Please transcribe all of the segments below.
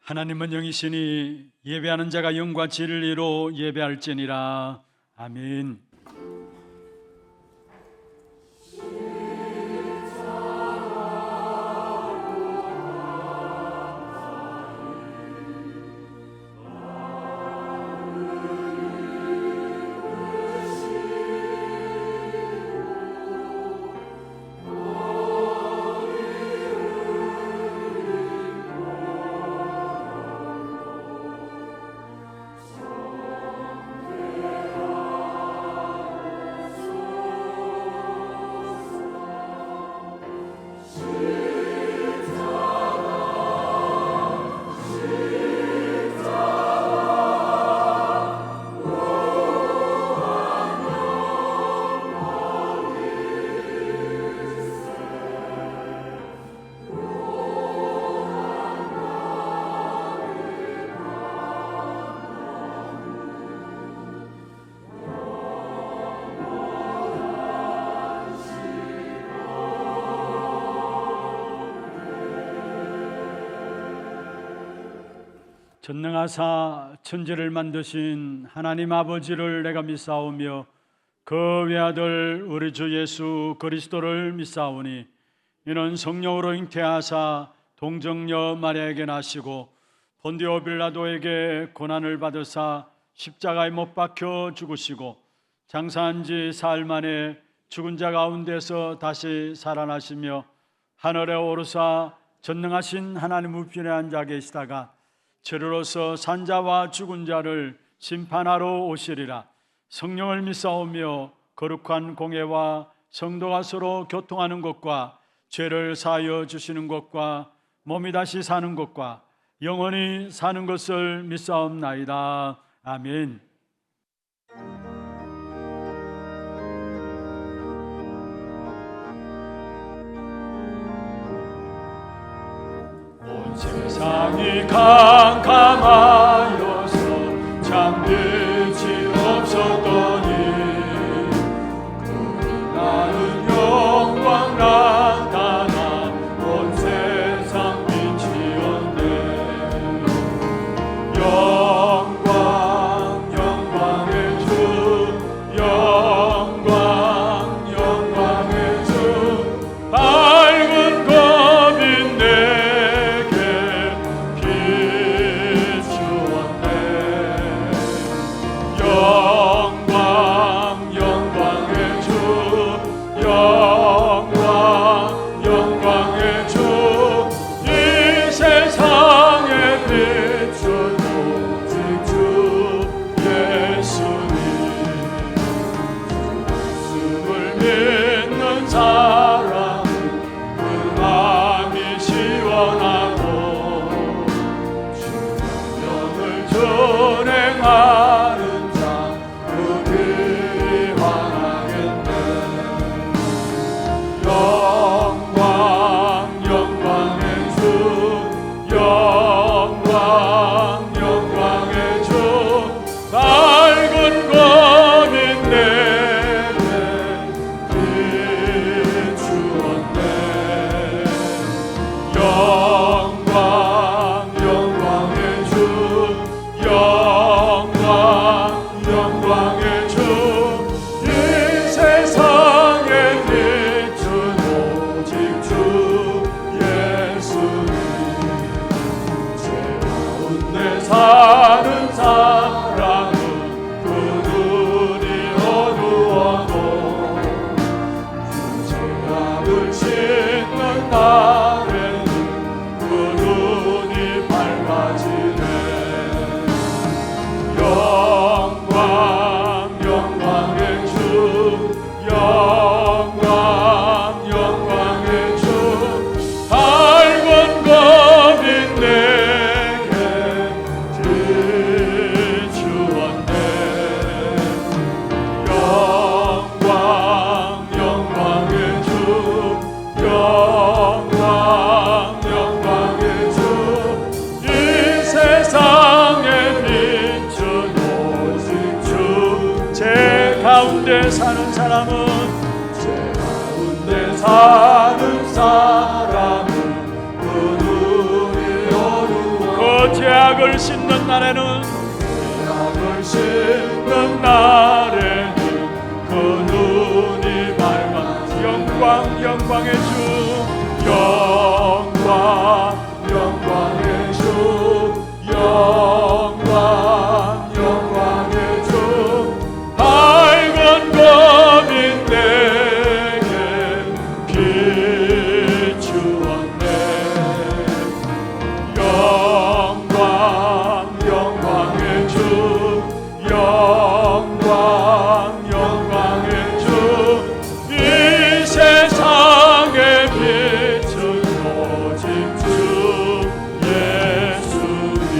하나님은 영이시니 예배하는 자가 영과 진리로 예배할지니라. 아멘. 전능하사 천지를 만드신 하나님 아버지를 내가 믿사오며 그 외아들 우리 주 예수 그리스도를 믿사오니 이는 성령으로 잉태하사 동정녀 마리아에게 나시고 본디오 빌라도에게 고난을 받으사 십자가에 못 박혀 죽으시고 장사한 지 사흘 만에 죽은 자 가운데서 다시 살아나시며 하늘에 오르사 전능하신 하나님 우편에 앉아 계시다가 저리로서 산자와 죽은 자를 심판하러 오시리라. 성령을 믿사오며 거룩한 공회와 성도가 서로 교통하는 것과 죄를 사하여 주시는 것과 몸이 다시 사는 것과 영원히 사는 것을 믿사옵나이다. 아멘. 세상이 캄캄하여서 잠들지 없었더니 나는 영광 나타나 온 세상 빛이었네. 영광 영광의 주 영광 영광의 주 밝은 검인 사는 사람은 그 눈이 어두워도 죄악을 씻는 날에는 그 눈이 밝아지네. 영광 영광의 주 영광 영광의 주 밝은 검인 내게 비추었네. 영광 영광의 주 영광 영광의 주 이 세상에 빛은 오직 주. 제 가운데 사는 사람은 제 가운데 사는 사람은 그 눈이 어두워 그 죄 씨약을 심는 날에는 씨약을 심는 날에는 그 눈이 밝아 영광의 주 영광의 주 영광의 주 밝은 검이 내게 비추었네 영광의 주 영광의 주 이 세상에 빛은 오직 주 예수님.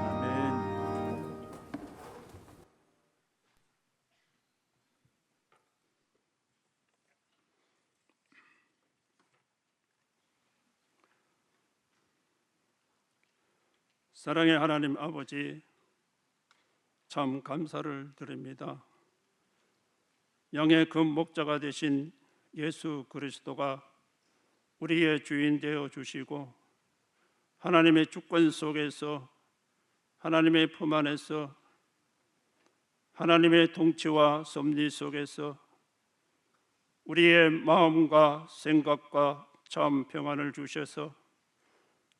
아멘. 사랑의 하나님 아버지, 참 감사를 드립니다. 양의 금 목자가 되신 예수 그리스도가 우리의 주인 되어 주시고 하나님의 주권 속에서 하나님의 품 안에서 하나님의 통치와 섭리 속에서 우리의 마음과 생각과 참 평안을 주셔서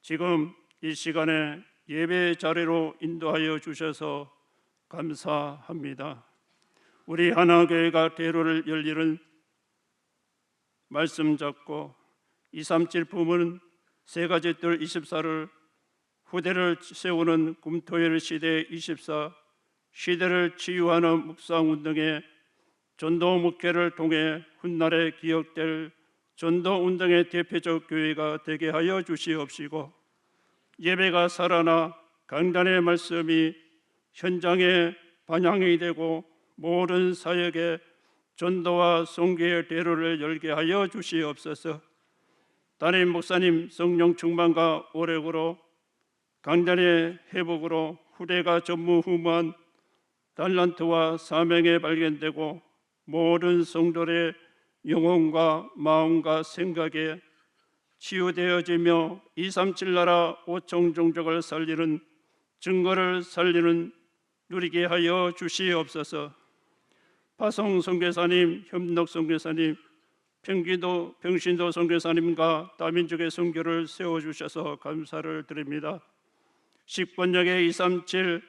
지금 이 시간에 예배 자리로 인도하여 주셔서 감사합니다. 우리 하나교회가 대로를 열리는 말씀 잡고 237 부문 세 가지 뜰 24를 후대를 세우는 금토일 시대 24 시대를 치유하는 묵상운동에 전도 목회를 통해 훗날에 기억될 전도운동의 대표적 교회가 되게 하여 주시옵시고 예배가 살아나 강단의 말씀이 현장에 반영이 되고 모든 사역에 전도와 선교의 대로를 열게 하여 주시옵소서. 담임 목사님 성령 충만과 오력으로 강단의 회복으로 후대가 전무후무한 달란트와 사명에 발견되고 모든 성도의 영혼과 마음과 생각에 치유되어지며 237 나라 5천 종족을 살리는 증거를 살리는 누리게 하여 주시옵소서. 파송 선교사님, 협록 선교사님, 평신도 선교사님과 다민족의 선교를 세워주셔서 감사를 드립니다. 10번역의 237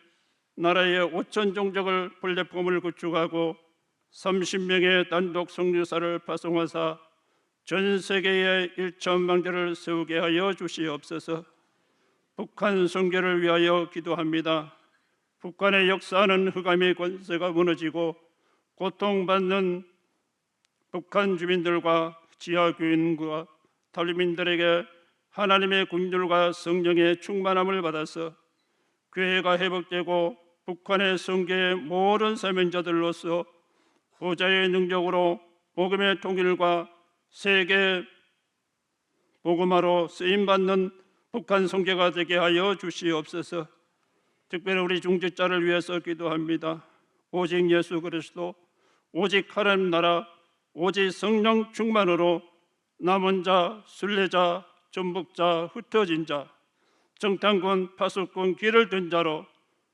나라의 5천 종족을 플랫폼을 구축하고 30명의 단독 선교사를 파송하사 전 세계에 1천망대를 세우게 하여 주시옵소서. 북한 선교를 위하여 기도합니다. 북한의 역사하는 흑암의 권세가 무너지고 고통받는 북한 주민들과 지하교인과 탈북민들에게 하나님의 긍휼과 성령의 충만함을 받아서 교회가 회복되고 북한의 선교의 모든 사명자들로서 보좌의 능력으로 복음의 통일과 세계 복음화로 쓰임받는 북한 선교가 되게 하여 주시옵소서. 특별히 우리 중직자를 위해서 기도합니다. 오직 예수 그리스도, 오직 하나님 나라, 오직 성령 충만으로 남은 자, 순례자, 전복자, 흩어진 자, 정탐꾼, 파수꾼, 길을 든 자로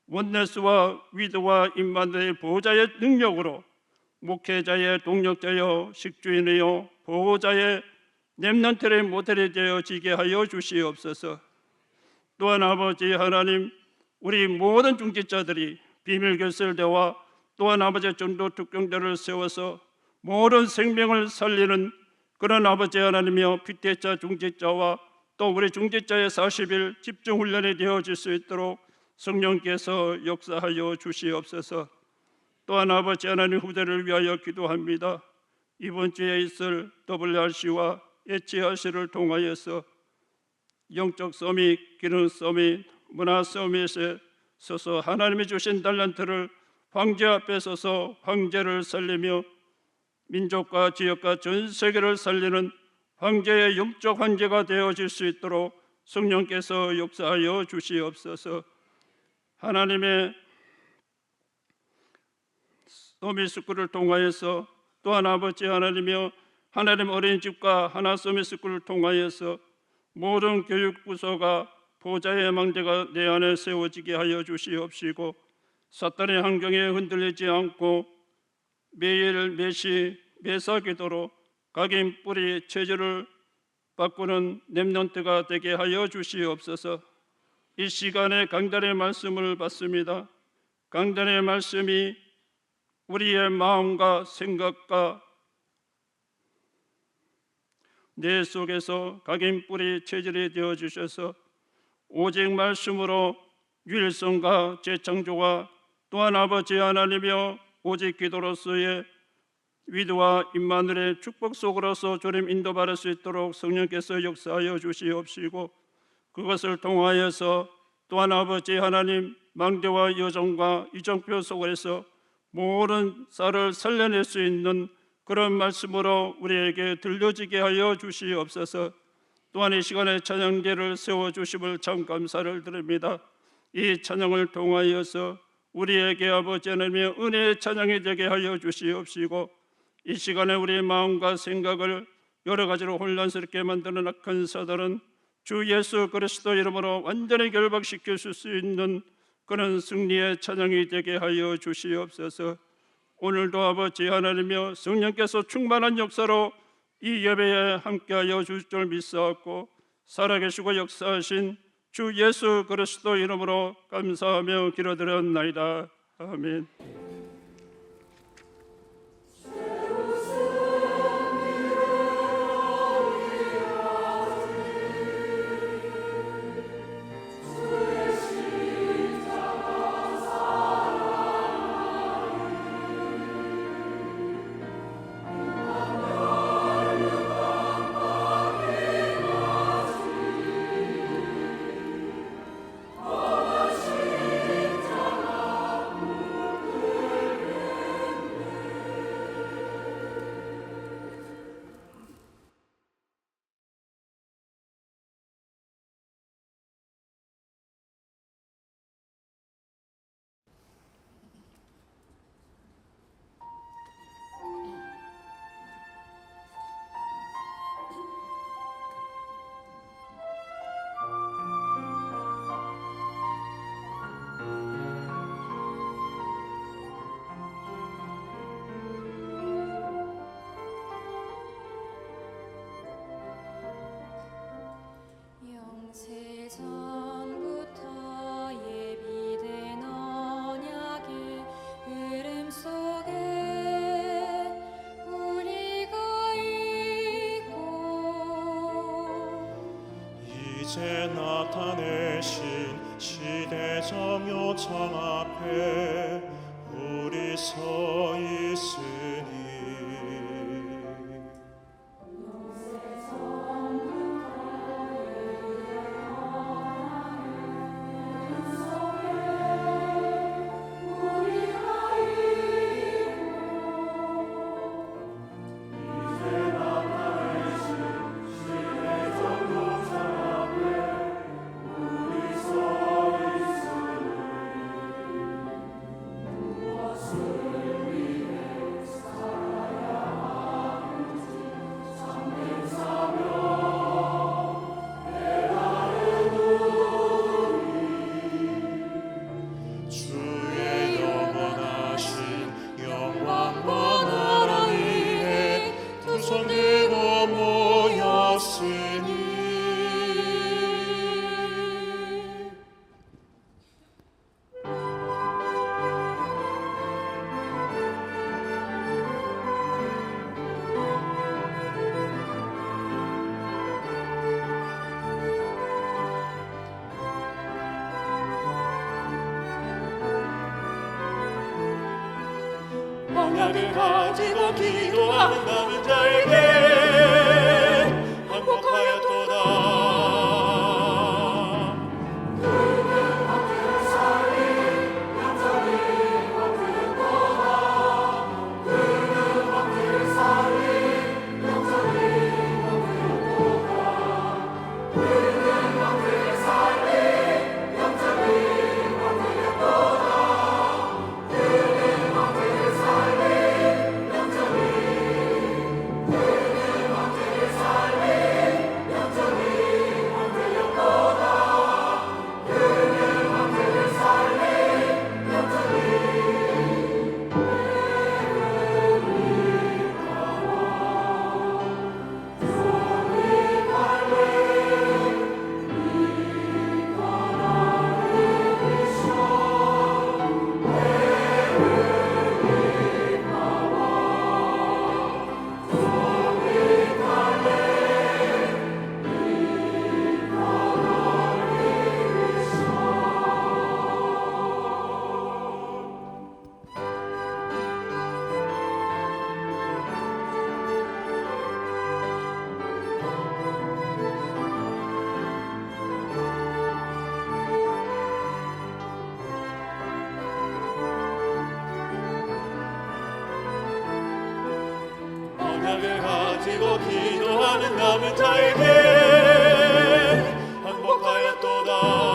원네스와 위드와 임마누엘 보호자의 능력으로 목회자의 동력자여 식주인이여 보호자의 렘넌트의 모델이 되어지게 하여 주시옵소서. 또한 아버지 하나님, 우리 모든 중직자들이 비밀결설대와 또한 아버지 전도 특경대를 세워서 모든 생명을 살리는 그런 아버지 하나님이여 피태자 중직자와 또 우리 중직자의 40일 집중훈련이 되어질 수 있도록 성령께서 역사하여 주시옵소서. 또한 아버지 하나님 후대를 위하여 기도합니다. 이번 주에 있을 WRC와 HRC를 통하여서 영적 서밋, 기능 서밋, 문화 서밋에 서서 하나님이 주신 달란트를 황제 앞에 서서 황제를 살리며 민족과 지역과 전 세계를 살리는 황제의 영적 황제가 되어질 수 있도록 성령께서 역사하여 주시옵소서. 하나님의 서밋 스쿨을 통하여서 또한 아버지 하나님이여 하나님 어린이집과 하나 서밋 스쿨을 통하여서 모든 교육부서가 보좌의 망대가 내 안에 세워지게 하여 주시옵시고 사탄의 환경에 흔들리지 않고 매일 매시 매사 기도로 각인 뿌리 체질을 바꾸는 렘넌트가 되게 하여 주시옵소서. 이 시간에 강단의 말씀을 받습니다. 강단의 말씀이 우리의 마음과 생각과 내 속에서 각인 뿌리 체질이 되어 주셔서 오직 말씀으로 유일성과 재창조와 또한 아버지 하나님이여 오직 기도로서의 위도와 임마누엘의 축복 속으로서 주님 인도받을 수 있도록 성령께서 역사하여 주시옵시고 그것을 통하여서 또한 아버지 하나님 망대와 여정과 이정표 속에서 모든 쌀을 살려낼 수 있는 그런 말씀으로 우리에게 들려지게 하여 주시옵소서. 또한 이 시간에 찬양대를 세워주심을 참 감사를 드립니다. 이 찬양을 통하여서 우리에게 아버지 하나님의 은혜의 찬양이 되게 하여 주시옵시고 이 시간에 우리의 마음과 생각을 여러 가지로 혼란스럽게 만드는 악한 사단은 주 예수 그리스도 이름으로 완전히 결박시킬 수 있는 그런 승리의 찬양이 되게 하여 주시옵소서. 오늘도 아버지 하나님이여 성령께서 충만한 역사로 이 예배에 함께하여 주실 줄 믿사옵고 살아계시고 역사하신 주 예수 그리스도 이름으로 감사하며 기도드렸나이다. 아멘. 영세전부터 예비된 언약의 흐름 속에 우리가 있고 이제 나타내신 시대적 요청 앞에 우리 서 있으니 언약을 가지고 기도하는 남은 자에게 항복하였도다. 그는 왕들을 살린 영적인 왕들였도다. 그는 왕들을 살린 영적인 왕들였도다. 그는 왕들을 살린 영적인 왕들였도다. 그는 왕들을 살린 영적인 버티고 기도하는 남은 자에게 항복하였도다.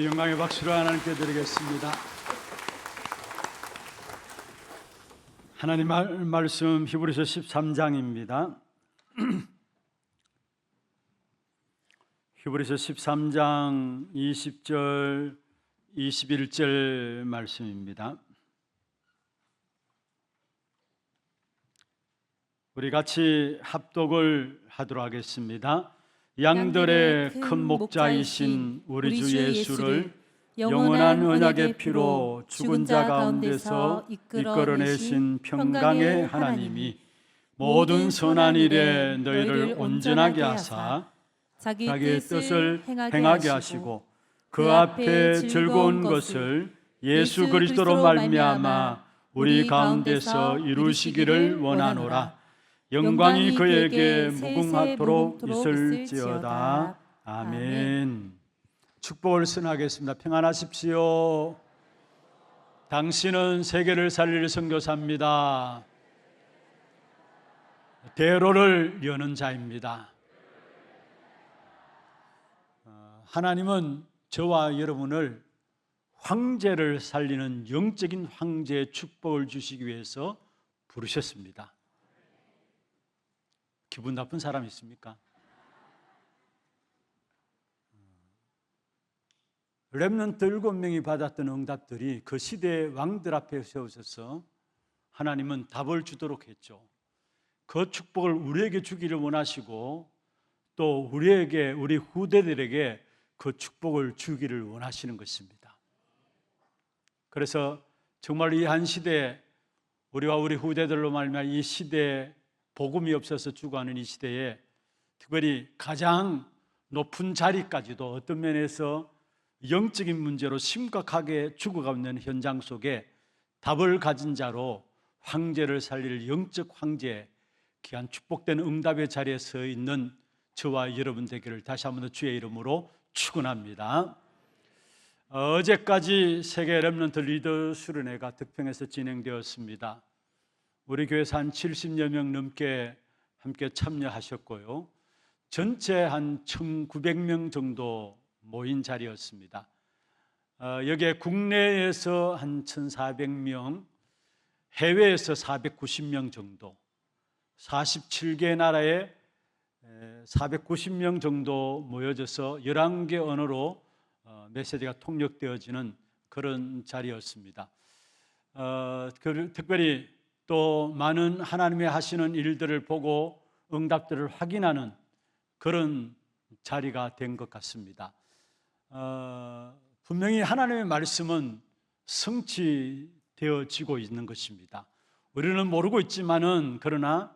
영광의 박수를 하나님께 드리겠습니다. 하나님 말씀 히브리서 13장입니다. 히브리서 13장 20절 21절 말씀입니다. 우리 같이 합독을 하도록 하겠습니다. 양들의 큰 목자이신 우리 주 예수를 영원한 언약의 피로 죽은 자 가운데서 이끌어내신 평강의 하나님이 모든 선한 일에 너희를 온전하게 하사 자기의 뜻을 행하게 하시고 그 앞에 즐거운 것을 예수 그리스도로 말미암아 우리 가운데서 이루시기를 원하노라. 영광이 그에게 무궁하도록 있을지어다. 아멘. 축복을 선하겠습니다. 평안하십시오. 당신은 세계를 살릴 선교사입니다. 대로를 여는 자입니다. 하나님은 저와 여러분을 황제를 살리는 영적인 황제의 축복을 주시기 위해서 부르셨습니다. 기분 나쁜 사람 있습니까? 렘넌트 7명이 받았던 응답들이 그 시대의 왕들 앞에 세우셔서 하나님은 답을 주도록 했죠. 그 축복을 우리에게 주기를 원하시고 또 우리에게, 우리 후대들에게 그 축복을 주기를 원하시는 것입니다. 그래서 정말 이 한 시대에 우리와 우리 후대들로 말미암아 이 시대에 복음이 없어서 죽어가는 이 시대에 특별히 가장 높은 자리까지도 어떤 면에서 영적인 문제로 심각하게 죽어가고 있는 현장 속에 답을 가진 자로 황제를 살릴 영적 황제, 귀한 축복된 응답의 자리에 서 있는 저와 여러분 되기를 다시 한번 더 주의 이름으로 축원합니다. 어제까지 세계 렘넌트 리더 수련회가 득평에서 진행되었습니다. 우리 교회에서 한 70여 명 넘게 함께 참여하셨고요. 전체 한 1,900명 정도 모인 자리였습니다. 여기에 국내에서 한 1,400명, 해외에서 490명 정도, 47개 나라에 490명 정도 모여져서 11개 언어로 메시지가 통역되어지는 그런 자리였습니다. 특별히 또 많은 하나님의 하시는 일들을 보고 응답들을 확인하는 그런 자리가 된 것 같습니다. 분명히 하나님의 말씀은 성취되어지고 있는 것입니다. 우리는 모르고 있지만은 그러나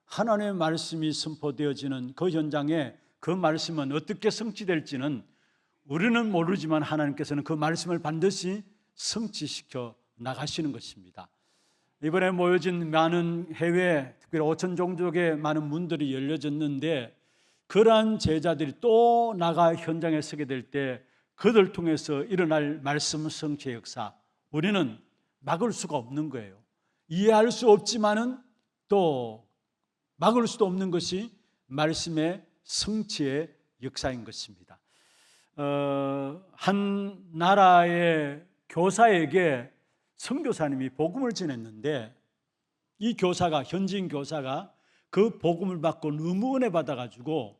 하나님의 말씀이 선포되어지는 그 현장에 그 말씀은 어떻게 성취될지는 우리는 모르지만 하나님께서는 그 말씀을 반드시 성취시켜 나가시는 것입니다. 이번에 모여진 많은 해외, 특별히 5천 종족의 많은 문들이 열려졌는데, 그러한 제자들이 또 나가 현장에 서게 될 때 그들 통해서 일어날 말씀 성취의 역사, 우리는 막을 수가 없는 거예요. 이해할 수 없지만은 또 막을 수도 없는 것이 말씀의 성취의 역사인 것입니다. 한 나라의 교사에게 선교사님이 복음을 전했는데, 이 교사가, 현지인 교사가 그 복음을 받고 너무 은혜 받아가지고,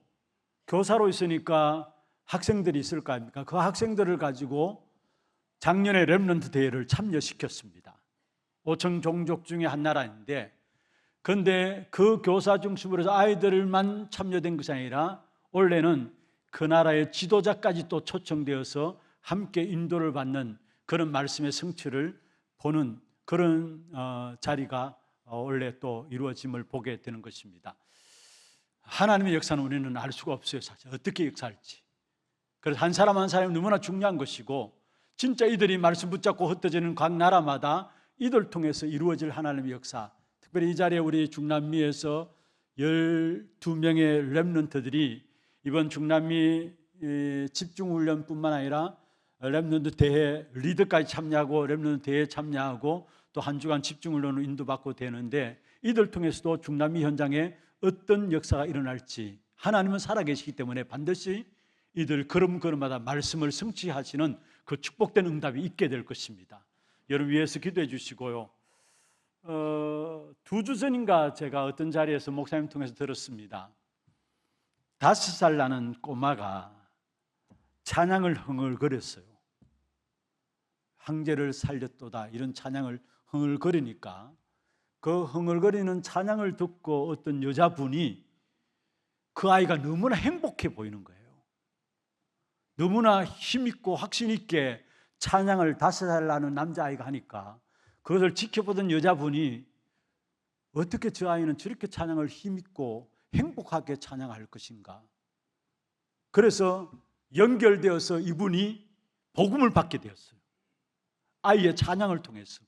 교사로 있으니까 학생들이 있을 거 아닙니까? 그 학생들을 가지고 작년에 렘넌트 대회를 참여시켰습니다. 5천 종족 중에 한 나라인데, 그런데 그 교사 중심으로 해서 아이들만 참여된 것이 아니라 원래는 그 나라의 지도자까지 또 초청되어서 함께 인도를 받는 그런 말씀의 성취를 보는 그런 자리가 원래 또 이루어짐을 보게 되는 것입니다. 하나님의 역사는 우리는 알 수가 없어요. 사실 어떻게 역사할지. 그래서 한 사람 한 사람이 너무나 중요한 것이고, 진짜 이들이 말씀 붙잡고 흩어지는 각 나라마다 이들 통해서 이루어질 하나님의 역사, 특별히 이 자리에 우리 중남미에서 12명의 렘넌트들이 이번 중남미 집중훈련뿐만 아니라 렘넌트 대회 리더까지 참여하고 렘넌트 대회에 참여하고 또 한 주간 집중훈련으로 인도받고 되는데, 이들 통해서도 중남미 현장에 어떤 역사가 일어날지, 하나님은 살아계시기 때문에 반드시 이들 걸음걸음마다 말씀을 성취하시는 그 축복된 응답이 있게 될 것입니다. 여러분 위해서 기도해 주시고요. 2주 전인가 제가 어떤 자리에서 목사님 통해서 들었습니다. 5살 나는 꼬마가 찬양을 흥얼거렸어요. 황제를 살렸도다, 이런 찬양을 흥얼거리니까 그 흥얼거리는 찬양을 듣고 어떤 여자분이, 그 아이가 너무나 행복해 보이는 거예요. 너무나 힘있고 확신 있게 찬양을 5살 나는 남자아이가 하니까 그것을 지켜보던 여자분이, 어떻게 저 아이는 저렇게 찬양을 힘있고 행복하게 찬양할 것인가. 그래서 연결되어서 이분이 복음을 받게 되었어요. 아이의 찬양을 통해서.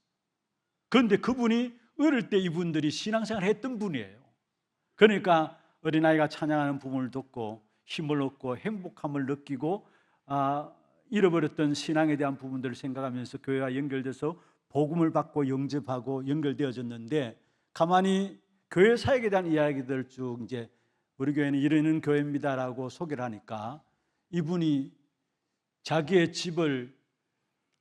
그런데 그분이 어릴 때 이분들이 신앙생활을 했던 분이에요. 그러니까 어린아이가 찬양하는 부분을 듣고 힘을 얻고 행복함을 느끼고, 잃어버렸던 신앙에 대한 부분들을 생각하면서 교회와 연결돼서 복음을 받고 영접하고 연결되어졌는데, 가만히 교회 사역에 대한 이야기들 쭉 이제 우리 교회는 이러는 교회입니다라고 소개를 하니까, 이분이 자기의 집을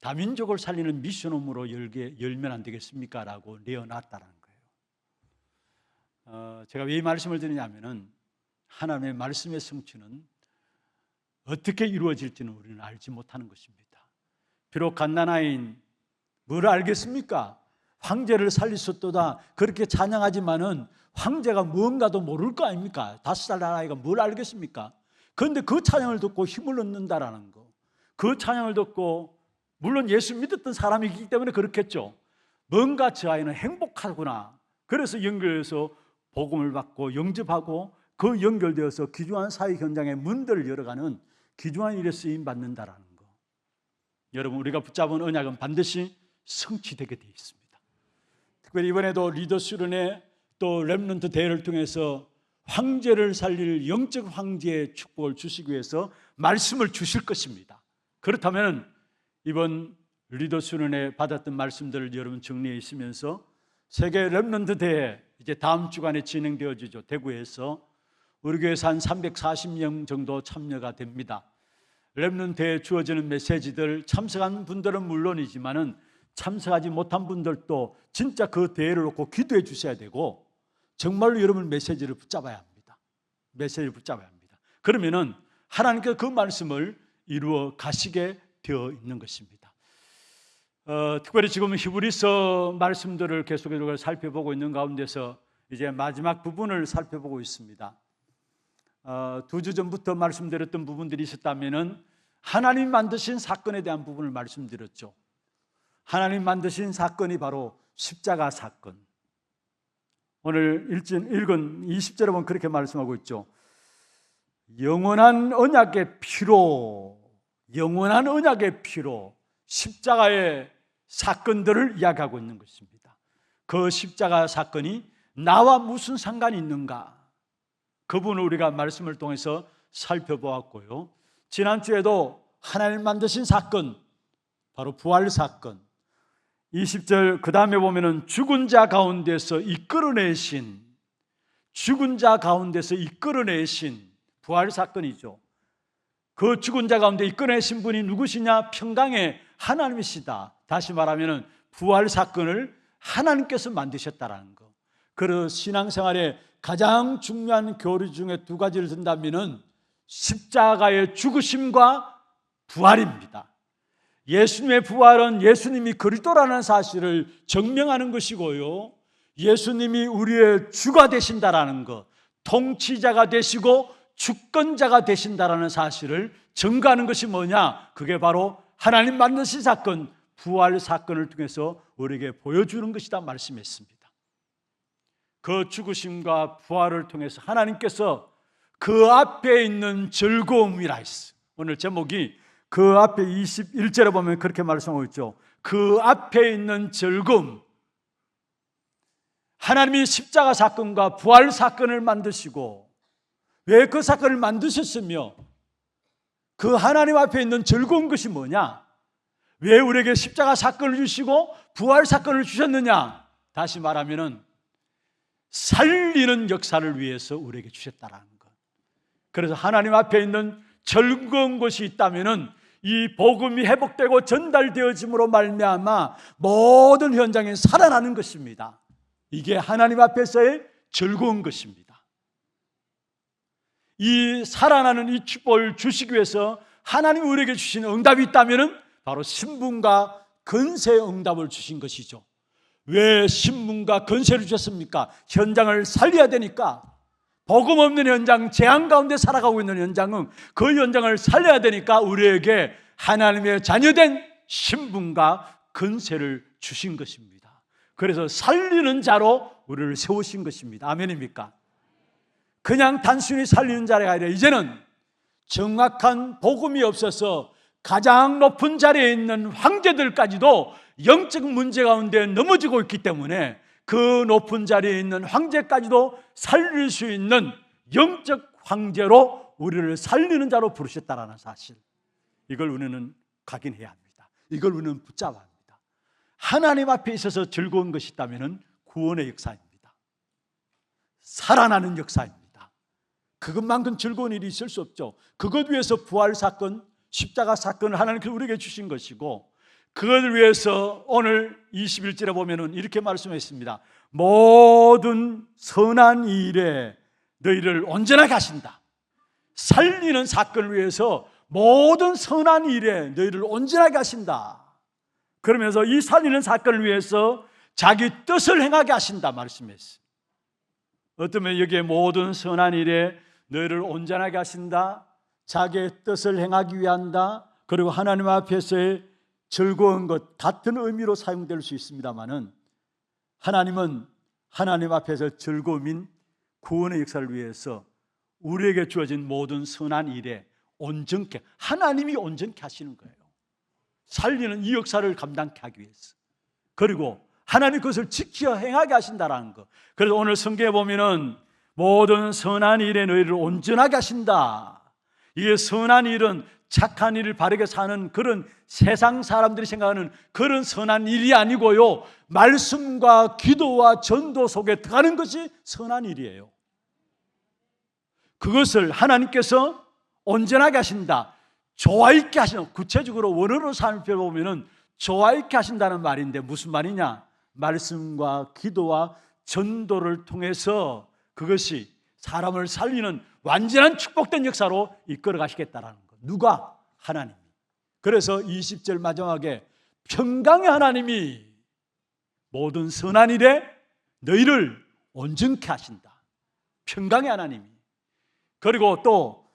다민족을 살리는 미션홈으로 열면 안 되겠습니까? 라고 내어놨다는 거예요. 제가 왜 이 말씀을 드리냐면은, 하나님의 말씀의 성취는 어떻게 이루어질지는 우리는 알지 못하는 것입니다. 비록 갓난아이인 뭘 알겠습니까? 황제를 살리셨도다 그렇게 찬양하지만은 황제가 뭔가도 모를 거 아닙니까? 5살 아이가 뭘 알겠습니까? 그런데 그 찬양을 듣고 힘을 얻는다라는 거, 그 찬양을 듣고, 물론 예수 믿었던 사람이기 때문에 그렇겠죠. 뭔가 저 아이는 행복하구나. 그래서 연결해서 복음을 받고 영접하고, 그 연결되어서 귀중한 사회 현장의 문들을 열어가는 귀중한 일에 쓰임 받는다라는 거. 여러분, 우리가 붙잡은 언약은 반드시 성취되게 되어 있습니다. 특별히 이번에도 리더 수련회 또 렘넌트 대회를 통해서 황제를 살릴 영적 황제의 축복을 주시기 위해서 말씀을 주실 것입니다. 그렇다면 이번 리더 수련회 받았던 말씀들을 여러분 정리해 있으면서 세계 렘넌트 대회 이제 다음 주간에 진행되어지죠. 대구에서 우리 교회에서 한 340명 정도 참여가 됩니다. 렘넌트 대회에 주어지는 메시지들, 참석한 분들은 물론이지만은 참석하지 못한 분들도 진짜 그 대회를 놓고 기도해 주셔야 되고, 정말로 여러분 메시지를 붙잡아야 합니다. 메시지를 붙잡아야 합니다. 그러면은 하나님께서 그 말씀을 이루어 가시게 되어 있는 것입니다. 특별히 지금 히브리서 말씀들을 계속해서 살펴보고 있는 가운데서 이제 마지막 부분을 살펴보고 있습니다. 2주 전부터 말씀드렸던 부분들이 있었다면은 하나님 만드신 사건에 대한 부분을 말씀드렸죠. 하나님 만드신 사건이 바로 십자가 사건. 오늘 읽은 20절에 보면 그렇게 말씀하고 있죠. 영원한 언약의 피로 영원한 언약의 피로 십자가의 사건들을 이야기하고 있는 것입니다. 그 십자가 사건이 나와 무슨 상관이 있는가? 그 부분을 우리가 말씀을 통해서 살펴보았고요. 지난주에도 하나님 만드신 사건, 바로 부활 사건, 20절 그 다음에 보면은 죽은 자 가운데서 이끌어내신, 죽은 자 가운데서 이끌어내신 부활 사건이죠. 그 죽은 자 가운데 이끌어내신 분이 누구시냐? 평강의 하나님이시다. 다시 말하면 부활 사건을 하나님께서 만드셨다라는 거. 그래서 신앙생활에 가장 중요한 교리 중에 두 가지를 든다면 십자가의 죽으심과 부활입니다. 예수님의 부활은 예수님이 그리스도라는 사실을 증명하는 것이고요, 예수님이 우리의 주가 되신다라는 것, 통치자가 되시고 주권자가 되신다라는 사실을 증거하는 것이 뭐냐? 그게 바로 하나님 만드신 사건, 부활 사건을 통해서 우리에게 보여주는 것이다 말씀했습니다. 그 죽으심과 부활을 통해서 하나님께서 그 앞에 있는 즐거움이라 했어. 오늘 제목이 그 앞에 21절에 보면 그렇게 말씀하고 있죠. 그 앞에 있는 즐거움. 하나님이 십자가 사건과 부활 사건을 만드시고, 왜 그 사건을 만드셨으며 그 하나님 앞에 있는 즐거운 것이 뭐냐? 왜 우리에게 십자가 사건을 주시고 부활 사건을 주셨느냐? 다시 말하면 살리는 역사를 위해서 우리에게 주셨다라는 것. 그래서 하나님 앞에 있는 즐거운 것이 있다면 이 복음이 회복되고 전달되어짐으로 말미암아 모든 현장에 살아나는 것입니다. 이게 하나님 앞에서의 즐거운 것입니다. 이 살아나는 이 축복을 주시기 위해서 하나님이 우리에게 주신 응답이 있다면 바로 신분과 권세의 응답을 주신 것이죠. 왜 신분과 권세를 주셨습니까? 현장을 살려야 되니까. 복음 없는 현장, 재앙 가운데 살아가고 있는 현장은 그 현장을 살려야 되니까 우리에게 하나님의 자녀된 신분과 권세를 주신 것입니다. 그래서 살리는 자로 우리를 세우신 것입니다. 아멘입니까? 그냥 단순히 살리는 자가 아니라 이제는 정확한 복음이 없어서 가장 높은 자리에 있는 황제들까지도 영적 문제 가운데 넘어지고 있기 때문에 그 높은 자리에 있는 황제까지도 살릴 수 있는 영적 황제로 우리를 살리는 자로 부르셨다는 사실, 이걸 우리는 각인해야 합니다. 이걸 우리는 붙잡아야 합니다. 하나님 앞에 있어서 즐거운 것이 있다면 구원의 역사입니다. 살아나는 역사입니다. 그것만큼 즐거운 일이 있을 수 없죠. 그것 위해서 부활 사건, 십자가 사건을 하나님께서 우리에게 주신 것이고, 그것을 위해서 오늘 21절에 보면은 이렇게 말씀했습니다. 모든 선한 일에 너희를 온전하게 하신다. 살리는 사건을 위해서 모든 선한 일에 너희를 온전하게 하신다. 그러면서 이 살리는 사건을 위해서 자기 뜻을 행하게 하신다 말씀했어요. 어쩌면 여기에 모든 선한 일에 너희를 온전하게 하신다, 자기의 뜻을 행하기 위한다, 그리고 하나님 앞에서의 즐거운 것, 같은 의미로 사용될 수 있습니다마는 하나님은 하나님 앞에서 즐거움인 구원의 역사를 위해서 우리에게 주어진 모든 선한 일에 온전케, 하나님이 온전케 하시는 거예요. 살리는 이 역사를 감당케 하기 위해서. 그리고 하나님 그것을 지켜 행하게 하신다라는 것. 그래서 오늘 성경에 보면은 모든 선한 일에 너희를 온전하게 하신다. 이게 선한 일은 착한 일을 바르게 사는 그런 세상 사람들이 생각하는 그런 선한 일이 아니고요, 말씀과 기도와 전도 속에 들어가는 것이 선한 일이에요. 그것을 하나님께서 온전하게 하신다, 좋아 있게 하신다. 구체적으로 원어로 살펴보면 좋아 있게 하신다는 말인데 무슨 말이냐? 말씀과 기도와 전도를 통해서 그것이 사람을 살리는 완전한 축복된 역사로 이끌어 가시겠다라는 것. 누가? 하나님이. 그래서 20절 마지막에 평강의 하나님이 모든 선한 일에 너희를 온전케 하신다. 평강의 하나님이. 그리고 또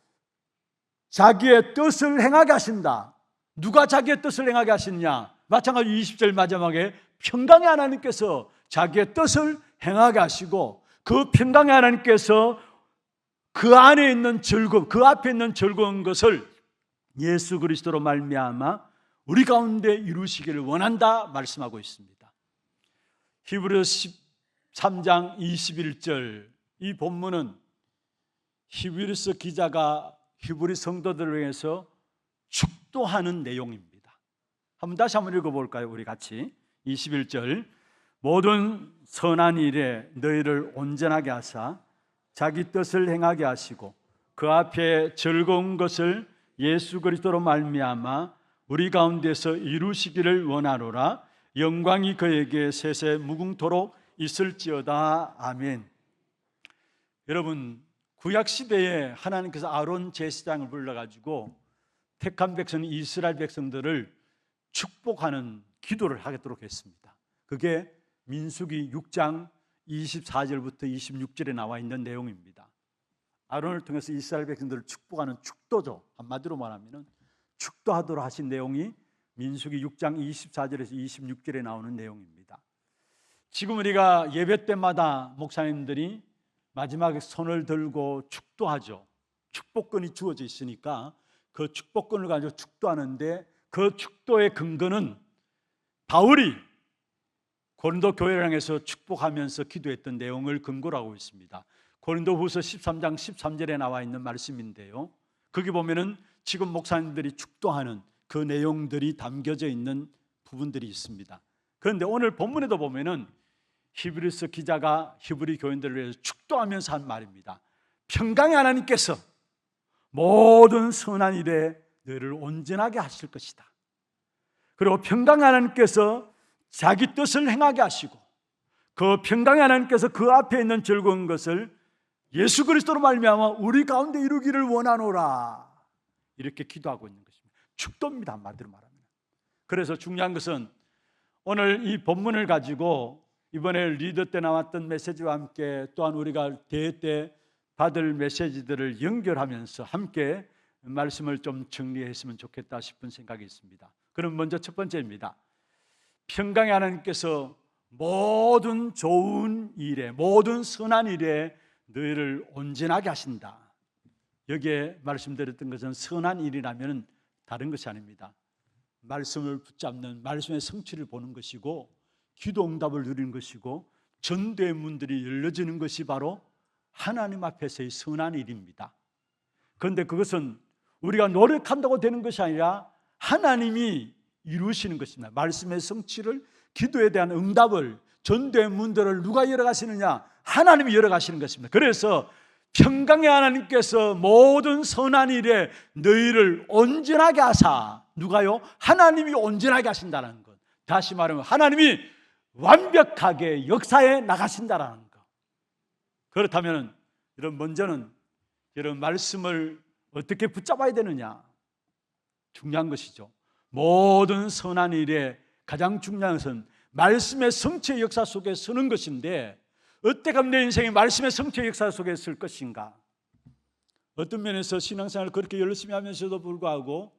자기의 뜻을 행하게 하신다. 누가 자기의 뜻을 행하게 하시느냐? 마찬가지로 20절 마지막에 평강의 하나님께서 자기의 뜻을 행하게 하시고, 그 평강의 하나님께서 그 안에 있는 즐거움, 그 앞에 있는 즐거운 것을 예수 그리스도로 말미암아 우리 가운데 이루시기를 원한다 말씀하고 있습니다. 히브리서 13장 21절, 이 본문은 히브리서 기자가 히브리 성도들을 위해서 축도하는 내용입니다. 다시 한번 읽어볼까요? 우리 같이 21절, 모든 선한 일에 너희를 온전하게 하사 자기 뜻을 행하게 하시고 그 앞에 즐거운 것을 예수 그리스도로 말미암아 우리 가운데서 이루시기를 원하노라. 영광이 그에게 세세 무궁토록 있을지어다. 아멘. 여러분, 구약 시대에 하나님께서 아론 제사장을 불러가지고 택한 백성 이스라엘 백성들을 축복하는 기도를 하도록 했습니다. 그게 민수기 6장 24절부터 26절에 나와 있는 내용입니다. 아론을 통해서 이스라엘 백성들을 축복하는 축도죠. 한마디로 말하면 축도하도록 하신 내용이 민수기 6장 24절에서 26절에 나오는 내용입니다. 지금 우리가 예배 때마다 목사님들이 마지막에 손을 들고 축도하죠. 축복권이 주어져 있으니까 그 축복권을 가지고 축도하는데, 그 축도의 근거는 바울이 고린도 교회를 향해서 축복하면서 기도했던 내용을 근거로 하고 있습니다. 고린도후서 13장 13절에 나와 있는 말씀인데요, 거기 보면은 지금 목사님들이 축도하는 그 내용들이 담겨져 있는 부분들이 있습니다. 그런데 오늘 본문에도 보면은 히브리서 기자가 히브리 교인들을 위해서 축도하면서 한 말입니다. 평강의 하나님께서 모든 선한 일에 너희를 온전하게 하실 것이다. 그리고 평강의 하나님께서 자기 뜻을 행하게 하시고 그 평강의 하나님께서 그 앞에 있는 즐거운 것을 예수 그리스도로 말미암아 우리 가운데 이루기를 원하노라. 이렇게 기도하고 있는 것입니다. 축도입니다, 한마디로 말하면. 그래서 중요한 것은 오늘 이 본문을 가지고 이번에 리더 때 나왔던 메시지와 함께 또한 우리가 대회 때 받을 메시지들을 연결하면서 함께 말씀을 좀 정리했으면 좋겠다 싶은 생각이 있습니다. 그럼 먼저 첫 번째입니다. 평강의 하나님께서 모든 좋은 일에, 모든 선한 일에 너희를 온전하게 하신다. 여기에 말씀드렸던 것은 선한 일이라면 다른 것이 아닙니다. 말씀을 붙잡는, 말씀의 성취를 보는 것이고 기도 응답을 누리는 것이고 전도의 문들이 열려지는 것이 바로 하나님 앞에서의 선한 일입니다. 그런데 그것은 우리가 노력한다고 되는 것이 아니라 하나님이 이루시는 것입니다. 말씀의 성취를, 기도에 대한 응답을, 전도의 문들을 누가 열어가시느냐? 하나님이 열어가시는 것입니다. 그래서 평강의 하나님께서 모든 선한 일에 너희를 온전하게 하사, 누가요? 하나님이 온전하게 하신다는 것. 다시 말하면 하나님이 완벽하게 역사에 나가신다는 것. 그렇다면 여러분, 먼저는 여러분 말씀을 어떻게 붙잡아야 되느냐? 중요한 것이죠. 모든 선한 일에 가장 중요한 것은 말씀의 성취의 역사 속에 서는 것인데, 어떻게 하면 내 인생이 말씀의 성취의 역사 속에 설 것인가? 어떤 면에서 신앙생활을 그렇게 열심히 하면서도 불구하고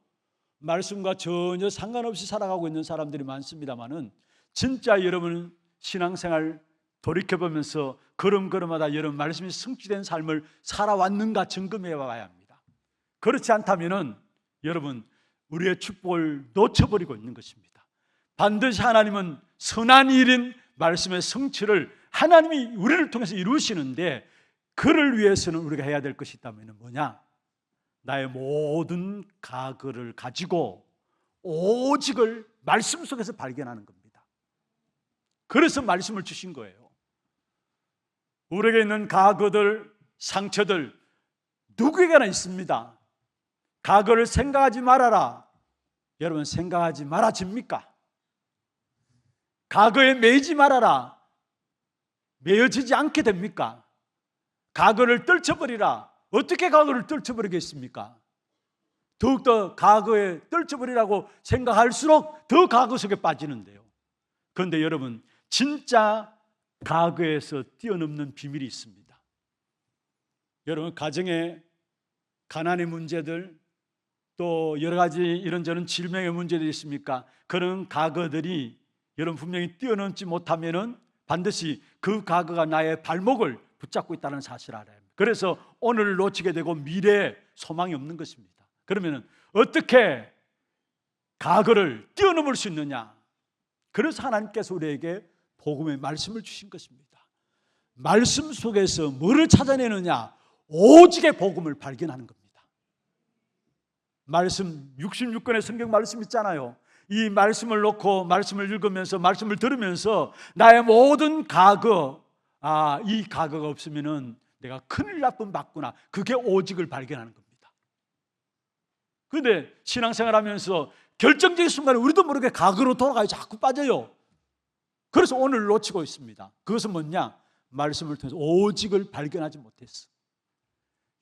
말씀과 전혀 상관없이 살아가고 있는 사람들이 많습니다만은, 진짜 여러분 신앙생활 돌이켜보면서 걸음걸음마다 여러분 말씀이 성취된 삶을 살아왔는가 점검해 봐야 합니다. 그렇지 않다면은 여러분 우리의 축복을 놓쳐버리고 있는 것입니다. 반드시 하나님은 선한 일인 말씀의 성취를 하나님이 우리를 통해서 이루시는데, 그를 위해서는 우리가 해야 될 것이 있다면 뭐냐? 나의 모든 가거를 가지고 오직을 말씀 속에서 발견하는 겁니다. 그래서 말씀을 주신 거예요. 우리에게 있는 가거들, 상처들 누구에게나 있습니다. 가거를 생각하지 말아라. 여러분, 생각하지 말아집니까? 가거에 매이지 말아라. 매여지지 않게 됩니까? 가거를 떨쳐버리라. 어떻게 가거를 떨쳐버리겠습니까? 더욱더 가거에 떨쳐버리라고 생각할수록 더 가거 속에 빠지는데요. 그런데 여러분, 진짜 가거에서 뛰어넘는 비밀이 있습니다. 여러분, 가정에 가난의 문제들, 또 여러 가지 이런저런 질병의 문제들이 있습니까? 그런 가거들이 여러분 분명히 뛰어넘지 못하면은 반드시 그 가거가 나의 발목을 붙잡고 있다는 사실을 알아야 합니다. 그래서 오늘을 놓치게 되고 미래에 소망이 없는 것입니다. 그러면 어떻게 과거를 뛰어넘을 수 있느냐? 그래서 하나님께서 우리에게 복음의 말씀을 주신 것입니다. 말씀 속에서 뭐를 찾아내느냐? 오직의 복음을 발견하는 겁니다. 말씀 66권의 성경 말씀 있잖아요. 이 말씀을 놓고 말씀을 읽으면서 말씀을 들으면서 나의 모든 과거, 이 과거가 없으면은 내가 큰일 나쁜 맞구나. 그게 오직을 발견하는 겁니다. 그런데 신앙생활 하면서 결정적인 순간에 우리도 모르게 과거로 돌아가요. 자꾸 빠져요. 그래서 오늘 놓치고 있습니다. 그것은 뭐냐? 말씀을 통해서 오직을 발견하지 못했어.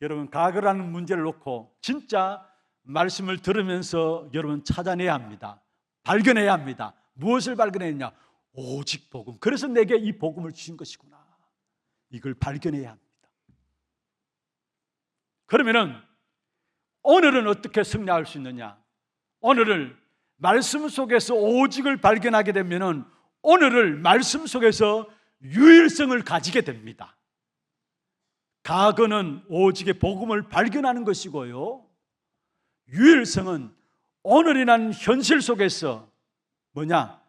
여러분, 과거라는 문제를 놓고 진짜 말씀을 들으면서 여러분 찾아내야 합니다. 발견해야 합니다. 무엇을 발견했냐? 오직 복음. 그래서 내게 이 복음을 주신 것이구나. 이걸 발견해야 합니다. 그러면은 오늘은 어떻게 승리할 수 있느냐? 오늘을 말씀 속에서 오직을 발견하게 되면은 오늘을 말씀 속에서 유일성을 가지게 됩니다. 과거는 오직의 복음을 발견하는 것이고요, 유일성은 오늘이라는 현실 속에서 뭐냐?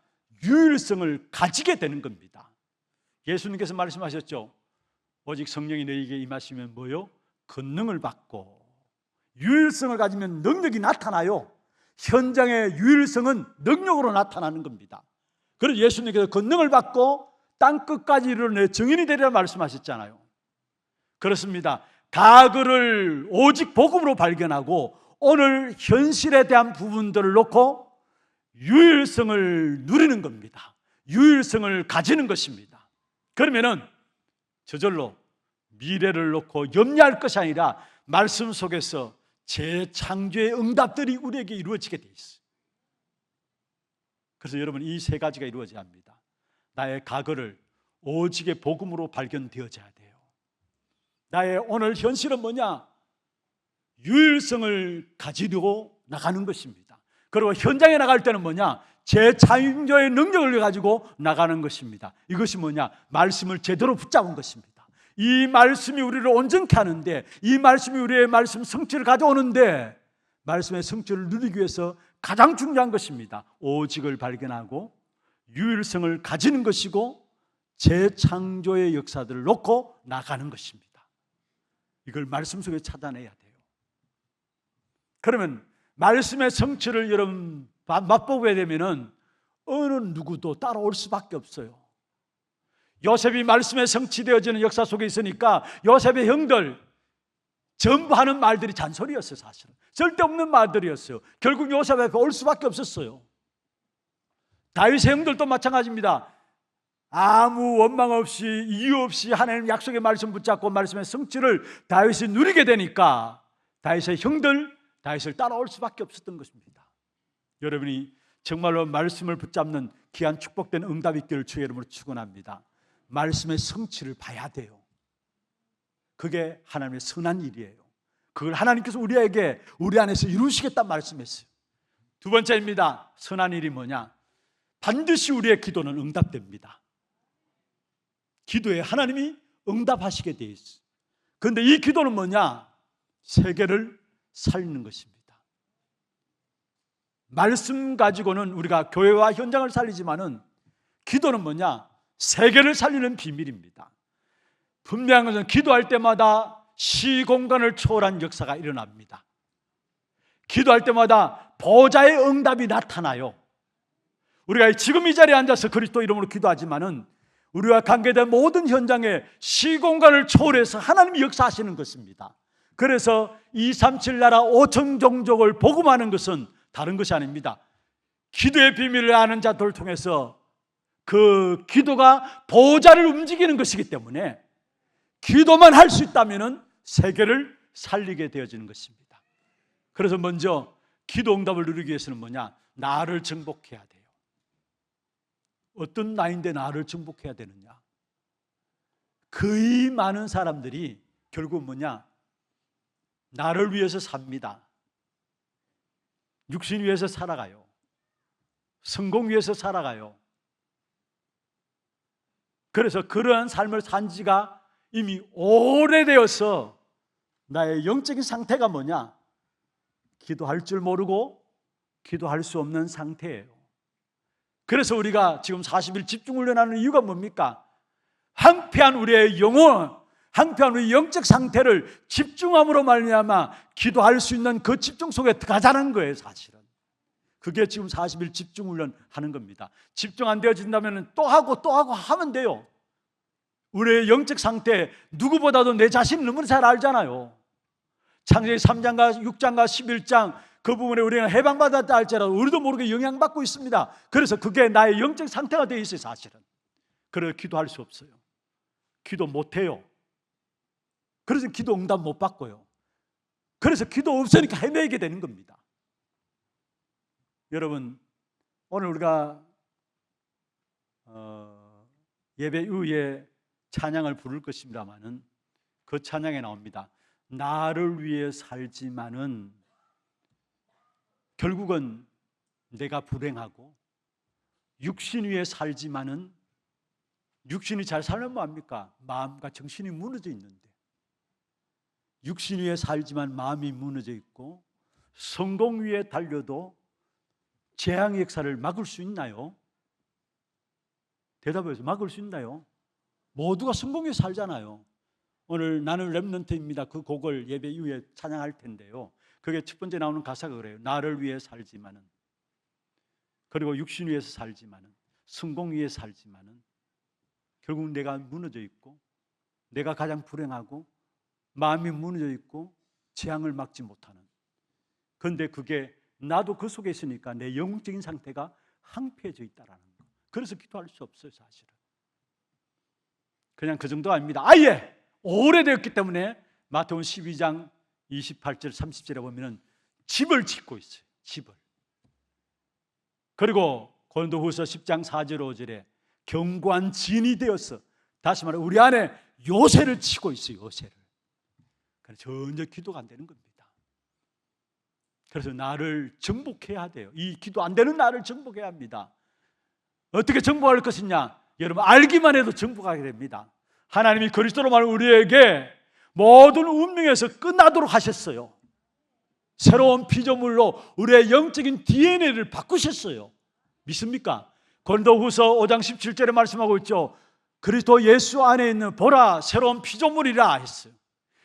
유일성을 가지게 되는 겁니다. 예수님께서 말씀하셨죠. 오직 성령이 너희에게 임하시면 뭐요? 권능을 받고. 유일성을 가지면 능력이 나타나요. 현장의 유일성은 능력으로 나타나는 겁니다. 그래서 예수님께서 권능을 받고 땅끝까지 이르러 증인이 되리라 말씀하셨잖아요. 그렇습니다. 과거를 오직 복음으로 발견하고 오늘 현실에 대한 부분들을 놓고 유일성을 누리는 겁니다. 유일성을 가지는 것입니다. 그러면은 저절로 미래를 놓고 염려할 것이 아니라 말씀 속에서 재창조의 응답들이 우리에게 이루어지게 돼 있어요. 그래서 여러분, 이 세 가지가 이루어져야 합니다. 나의 과거를 오직의 복음으로 발견되어져야 돼요. 나의 오늘 현실은 뭐냐? 유일성을 가지려고 나가는 것입니다. 그리고 현장에 나갈 때는 뭐냐? 재창조의 능력을 가지고 나가는 것입니다. 이것이 뭐냐? 말씀을 제대로 붙잡은 것입니다. 이 말씀이 우리를 온전케 하는데, 이 말씀이 우리의 말씀 성취를 가져오는데, 말씀의 성취를 누리기 위해서 가장 중요한 것입니다. 오직을 발견하고 유일성을 가지는 것이고 재창조의 역사들을 놓고 나가는 것입니다. 이걸 말씀 속에 찾아내야 돼요. 그러면 말씀의 성취를 여러분 맛보게 되면은 어느 누구도 따라올 수밖에 없어요. 요셉이 말씀에 성취되어지는 역사 속에 있으니까 요셉의 형들 전부 하는 말들이 잔소리였어요. 사실은 쓸데없는 말들이었어요. 결국 요셉 앞에 올 수밖에 없었어요. 다윗의 형들도 마찬가지입니다. 아무 원망 없이 이유 없이 하나님 약속의 말씀 붙잡고 말씀의 성취를 다윗이 누리게 되니까 다윗의 형들, 다윗을 따라올 수밖에 없었던 것입니다. 여러분이 정말로 말씀을 붙잡는 귀한 축복된 응답이 있기를 주의 이름으로 축원합니다. 말씀의 성취를 봐야 돼요. 그게 하나님의 선한 일이에요. 그걸 하나님께서 우리에게 우리 안에서 이루시겠다 말씀했어요. 두 번째입니다. 선한 일이 뭐냐? 반드시 우리의 기도는 응답됩니다. 기도에 하나님이 응답하시게 돼 있어요. 그런데 이 기도는 뭐냐? 세계를 살리는 것입니다. 말씀 가지고는 우리가 교회와 현장을 살리지만은 기도는 뭐냐? 세계를 살리는 비밀입니다. 분명한 것은 기도할 때마다 시공간을 초월한 역사가 일어납니다. 기도할 때마다 보좌의 응답이 나타나요. 우리가 지금 이 자리에 앉아서 그리스도 이름으로 기도하지만은 우리와 관계된 모든 현장에 시공간을 초월해서 하나님이 역사하시는 것입니다. 그래서 237 나라 5천 종족을 복음하는 것은 다른 것이 아닙니다. 기도의 비밀을 아는 자들을 통해서 그 기도가 보좌를 움직이는 것이기 때문에 기도만 할 수 있다면 세계를 살리게 되어지는 것입니다. 그래서 먼저 기도 응답을 누리기 위해서는 뭐냐? 나를 정복해야 돼요. 어떤 나인데 나를 정복해야 되느냐? 거의 많은 사람들이 결국 뭐냐? 나를 위해서 삽니다. 육신 위해서 살아가요. 성공 위해서 살아가요. 그래서 그러한 삶을 산 지가 이미 오래되어서 나의 영적인 상태가 뭐냐? 기도할 줄 모르고 기도할 수 없는 상태예요. 그래서 우리가 지금 40일 집중훈련하는 이유가 뭡니까? 황폐한 우리의 영혼, 황폐한 우리 영적 상태를 집중함으로 말미암아 기도할 수 있는 그 집중 속에 들어가자는 거예요. 사실은 그게 지금 40일 집중훈련 하는 겁니다. 집중 안 되어진다면 또 하고 또 하고 하면 돼요. 우리의 영적 상태 누구보다도 내 자신을 너무 잘 알잖아요. 창세기 3장과 6장과 11장 그 부분에 우리가 해방받았다 할지라도 우리도 모르게 영향받고 있습니다. 그래서 그게 나의 영적 상태가 되어 있어요. 사실은 그래서 기도할 수 없어요. 기도 못해요. 그래서 기도 응답 못 받고요. 그래서 기도 없으니까 헤매게 되는 겁니다. 여러분, 오늘 우리가 예배 이후에 찬양을 부를 것입니다마는 그 찬양에 나옵니다. 나를 위해 살지만은 결국은 내가 불행하고 육신 위에 살지만은 육신이 잘 살면 뭐합니까? 마음과 정신이 무너져 있는데 육신 위에 살지만 마음이 무너져 있고 성공 위에 달려도 재앙의 역사를 막을 수 있나요? 대답해서 막을 수 있나요? 모두가 성공 위에 살잖아요. 오늘 나는 렘넌트입니다. 그 곡을 예배 이후에 찬양할 텐데요. 그게 첫 번째 나오는 가사가 그래요. 나를 위해 살지만은, 그리고 육신 위에서 살지만은, 성공 위에 살지만은 결국 내가 무너져 있고 내가 가장 불행하고 마음이 무너져 있고 재앙을 막지 못하는. 그런데 그게 나도 그 속에 있으니까 내 영적인 상태가 황폐해져 있다라는 거. 그래서 기도할 수 없어요. 사실은 그냥 그 정도 아닙니다. 아예 오래되었기 때문에 마태복음 12장 28절 30절에 보면은 집을 짓고 있어요. 집을. 그리고 고린도후서 10장 4절 5절에 견고한 진이 되어서, 다시 말해 우리 안에 요새를 치고 있어요. 요새를. 그래서 전혀 기도가 안 되는 겁니다. 그래서 나를 정복해야 돼요. 이 기도 안 되는 나를 정복해야 합니다. 어떻게 정복할 것이냐? 여러분 알기만 해도 정복하게 됩니다. 하나님이 그리스도로 말하는 우리에게 모든 운명에서 끝나도록 하셨어요. 새로운 피조물로 우리의 영적인 DNA를 바꾸셨어요. 믿습니까? 고린도후서 5장 17절에 말씀하고 있죠. 그리스도 예수 안에 있는 보라 새로운 피조물이라 했어요.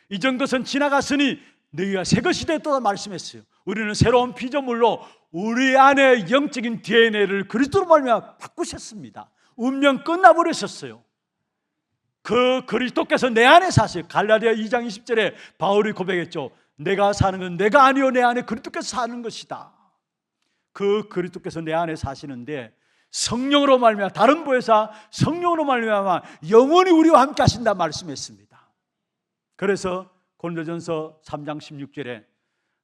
이전 것은 지나갔으니 너희가 새 것이 되었다 말씀했어요. 우리는 새로운 피조물로 우리 안에 영적인 DNA를 그리스도로 말미암아 바꾸셨습니다. 운명 끝나버리셨어요. 그 그리스도께서 내 안에 사세요. 갈라디아 2장 20절에 바울이 고백했죠. 내가 사는 건 내가 아니요 내 안에 그리스도께서 사는 것이다. 그 그리스도께서 내 안에 사시는데 성령으로 말미암아, 다른 부에서 성령으로 말미암아 영원히 우리와 함께 하신다 말씀했습니다. 그래서 고린도전서 3장 16절에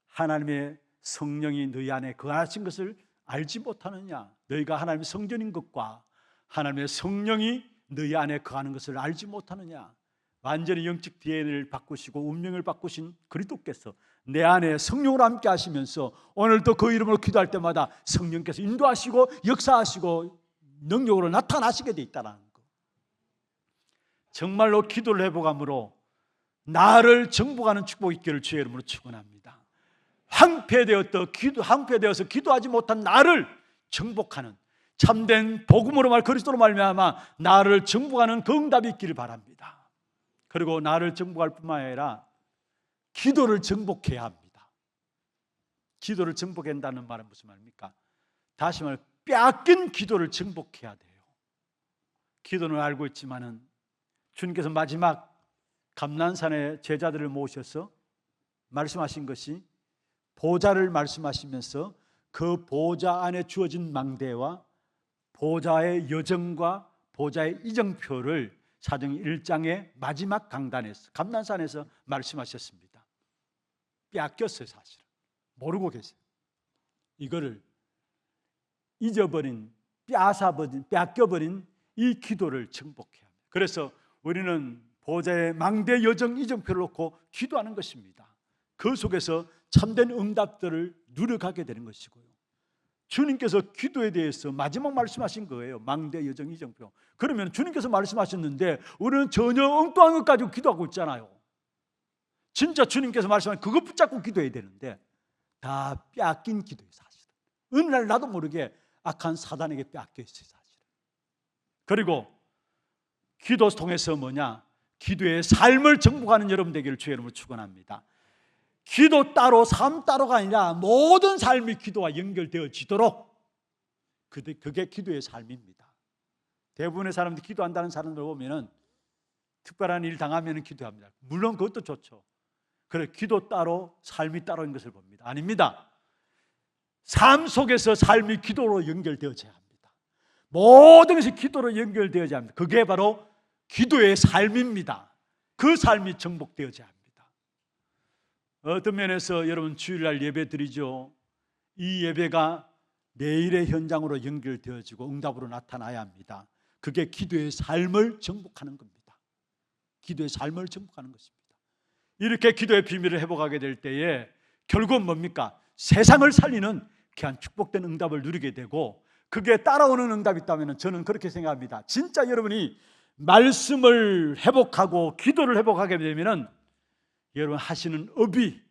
하나님의 성령이 너희 안에 거하신 것을 알지 못하느냐? 너희가 하나님의 성전인 것과 하나님의 성령이 너희 안에 거하는 것을 알지 못하느냐? 완전히 영적 DNA를 바꾸시고 운명을 바꾸신 그리스도께서 내 안에 성령으로 함께 하시면서 오늘도 그 이름으로 기도할 때마다 성령께서 인도하시고 역사하시고 능력으로 나타나시게 돼 있다는 것. 정말로 기도를 회복함으로 나를 정복하는 축복이 있기를 주의 이름으로 축원합니다. 황폐되어서 기도하지 못한 나를 정복하는 참된 복음으로 말 그리스도로 말미암아 나를 정복하는 그 응답이 있기를 바랍니다. 그리고 나를 정복할 뿐만 아니라 기도를 정복해야 합니다. 기도를 정복한다는 말은 무슨 말입니까? 다시 말해 빼앗긴 기도를 정복해야 돼요. 기도는 알고 있지만은 주님께서 마지막 감난산에 제자들을 모셔서 말씀하신 것이 보좌를 말씀하시면서 그 보좌 안에 주어진 망대와 보좌의 여정과 보좌의 이정표를 사도행 1장의 마지막 강단에서 감난산에서 말씀하셨습니다. 빼앗겼어요. 사실은 모르고 계세요. 이거를 잊어버린, 빼앗겨버린 이 기도를 정복해야 합니다. 그래서 우리는 보좌의 망대 여정 이정표를 놓고 기도하는 것입니다. 그 속에서 참된 응답들을 누려가게 되는 것이고요. 주님께서 기도에 대해서 마지막 말씀하신 거예요. 망대 여정 이정표. 그러면 주님께서 말씀하셨는데 우리는 전혀 엉뚱한 것 가지고 기도하고 있잖아요. 진짜 주님께서 말씀하신 그것 붙잡고 기도해야 되는데 다 빼앗긴 기도의 사실. 어느 날 나도 모르게 악한 사단에게 빼앗겨 있어요, 사실. 그리고 기도 통해서 뭐냐? 기도의 삶을 정복하는 여러분 되기를 주의 이름으로 축원합니다. 기도 따로 삶 따로가 아니라 모든 삶이 기도와 연결되어지도록, 그게 기도의 삶입니다. 대부분의 사람들이 기도한다는 사람들 보면은 특별한 일 당하면 기도합니다. 물론 그것도 좋죠. 그래, 기도 따로 삶이 따로인 것을 봅니다. 아닙니다. 삶 속에서 삶이 기도로 연결되어져야 합니다. 모든 것이 기도로 연결되어져야 합니다. 그게 바로 기도의 삶입니다. 그 삶이 정복되어져야 합니다. 어떤 면에서 여러분 주일날 예배 드리죠. 이 예배가 내일의 현장으로 연결되어지고 응답으로 나타나야 합니다. 그게 기도의 삶을 정복하는 겁니다. 기도의 삶을 정복하는 것입니다. 이렇게 기도의 비밀을 회복하게 될 때에 결국은 뭡니까? 세상을 살리는 귀한 축복된 응답을 누리게 되고, 그게 따라오는 응답이 있다면 저는 그렇게 생각합니다. 진짜 여러분이 말씀을 회복하고 기도를 회복하게 되면 여러분 하시는 업이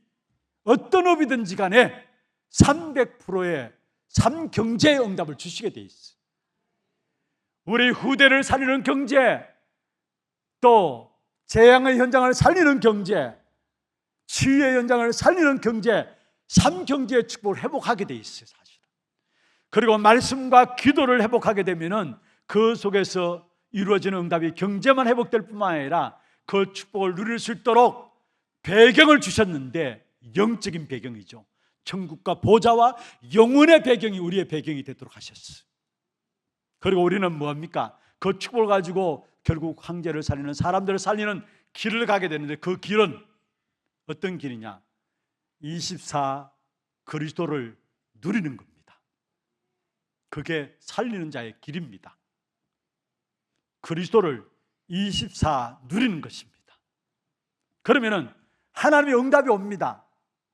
어떤 업이든지 간에 300%의 삶 경제의 응답을 주시게 돼 있어요. 우리 후대를 살리는 경제, 또 재앙의 현장을 살리는 경제, 치유의 현장을 살리는 경제, 삶 경제의 축복을 회복하게 돼 있어요, 사실은. 그리고 말씀과 기도를 회복하게 되면은 그 속에서 이루어지는 응답이 경제만 회복될 뿐만 아니라 그 축복을 누릴 수 있도록 배경을 주셨는데, 영적인 배경이죠. 천국과 보좌와 영혼의 배경이 우리의 배경이 되도록 하셨어요. 그리고 우리는 뭐합니까? 그 축복을 가지고 결국 황제를 살리는, 사람들을 살리는 길을 가게 되는데, 그 길은 어떤 길이냐? 24 그리스도를 누리는 겁니다. 그게 살리는 자의 길입니다. 그리스도를 24 누리는 것입니다. 그러면은 하나님의 응답이 옵니다.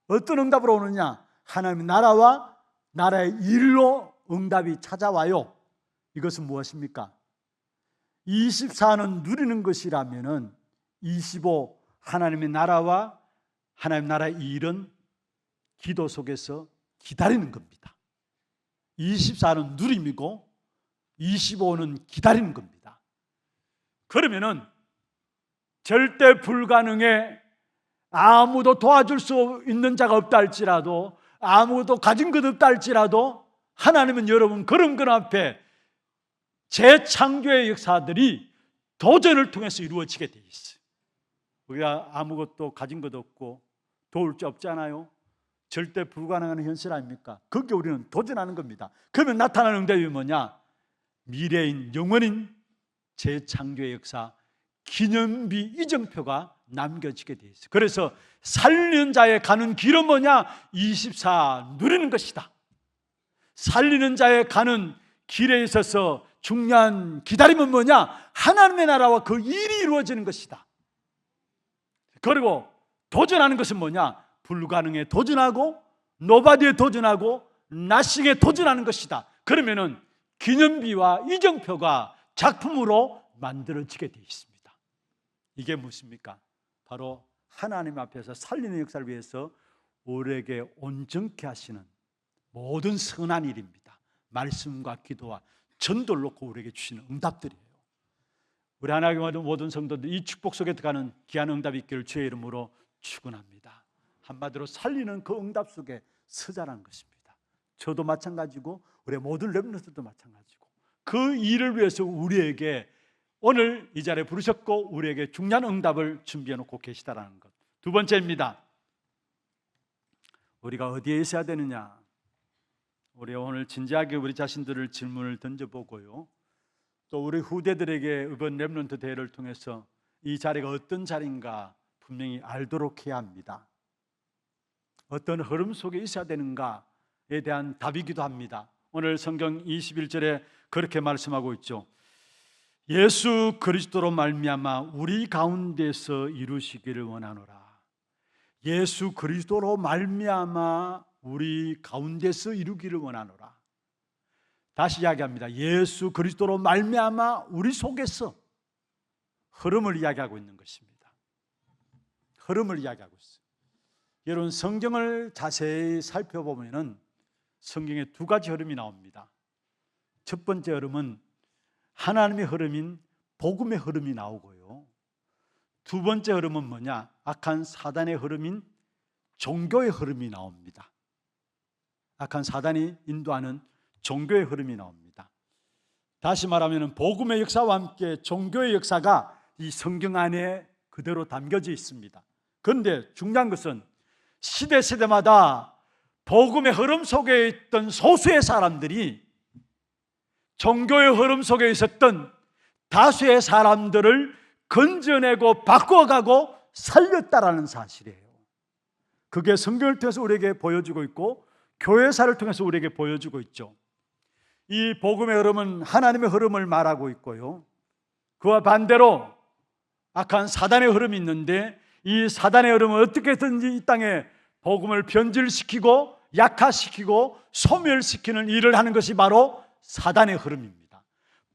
어떤 응답으로 오느냐? 하나님의 나라와 나라의 일로 응답이 찾아와요. 이것은 무엇입니까? 24는 누리는 것이라면은 25 하나님의 나라와 하나님의 나라의 일은 기도 속에서 기다리는 겁니다. 24는 누림이고 25는 기다리는 겁니다. 그러면은 절대 불가능에 아무도 도와줄 수 있는 자가 없다 할지라도, 아무도 가진 것 없다 할지라도, 하나님은 여러분 그런 것 앞에 재창조의 역사들이 도전을 통해서 이루어지게 돼 있어요. 우리가 아무것도 가진 것 없고 도울 수 없잖아요. 절대 불가능한 현실 아닙니까? 거기에 우리는 도전하는 겁니다. 그러면 나타나는 응답이 뭐냐? 미래인, 영원인 재창조의 역사, 기념비 이정표가 남겨지게 돼 있어요. 그래서 살리는 자의 가는 길은 뭐냐? 24 누리는 것이다. 살리는 자의 가는 길에 있어서 중요한 기다림은 뭐냐? 하나님의 나라와 그 일이 이루어지는 것이다. 그리고 도전하는 것은 뭐냐? 불가능에 도전하고 노바디에 도전하고 나싱에 도전하는 것이다. 그러면은 기념비와 이정표가 작품으로 만들어지게 되어 있습니다. 이게 무엇입니까? 바로 하나님 앞에서 살리는 역사를 위해서 우리에게 온전케 하시는 모든 선한 일입니다. 말씀과 기도와 전도를 놓고 우리에게 주시는 응답들이에요. 우리 하나님의 모든 성도들 이 축복 속에 들어가는 귀한 응답이 있기를 주의 이름으로 축원합니다. 한마디로 살리는 그 응답 속에 서자라는 것입니다. 저도 마찬가지고 우리 모든 렘넌트도 마찬가지고 그 일을 위해서 우리에게 오늘 이 자리에 부르셨고 우리에게 중요한 응답을 준비해 놓고 계시다라는 것. 두 번째입니다. 우리가 어디에 있어야 되느냐? 우리 오늘 진지하게 우리 자신들을 질문을 던져보고요, 또 우리 후대들에게 이번 렘넌트 대회를 통해서 이 자리가 어떤 자리인가 분명히 알도록 해야 합니다. 어떤 흐름 속에 있어야 되는가에 대한 답이기도 합니다. 오늘 성경 21절에 그렇게 말씀하고 있죠. 예수 그리스도로 말미암아 우리 가운데서 이루시기를 원하노라. 예수 그리스도로 말미암아 우리 가운데서 이루기를 원하노라. 다시 이야기합니다. 예수 그리스도로 말미암아 우리 속에서 흐름을 이야기하고 있는 것입니다. 흐름을 이야기하고 있어요. 여러분 성경을 자세히 살펴보면은 성경에 두 가지 흐름이 나옵니다. 첫 번째 흐름은 하나님의 흐름인 복음의 흐름이 나오고요. 두 번째 흐름은 뭐냐? 악한 사단의 흐름인 종교의 흐름이 나옵니다. 악한 사단이 인도하는 종교의 흐름이 나옵니다. 다시 말하면 복음의 역사와 함께 종교의 역사가 이 성경 안에 그대로 담겨져 있습니다. 그런데 중요한 것은 시대마다 복음의 흐름 속에 있던 소수의 사람들이 종교의 흐름 속에 있었던 다수의 사람들을 건져내고 바꿔가고 살렸다라는 사실이에요. 그게 성경을 통해서 우리에게 보여주고 있고 교회사를 통해서 우리에게 보여주고 있죠. 이 복음의 흐름은 하나님의 흐름을 말하고 있고요. 그와 반대로 악한 사단의 흐름이 있는데 이 사단의 흐름은 어떻게든지 이 땅에 복음을 변질시키고 약화시키고 소멸시키는 일을 하는 것이 바로 사단의 흐름입니다.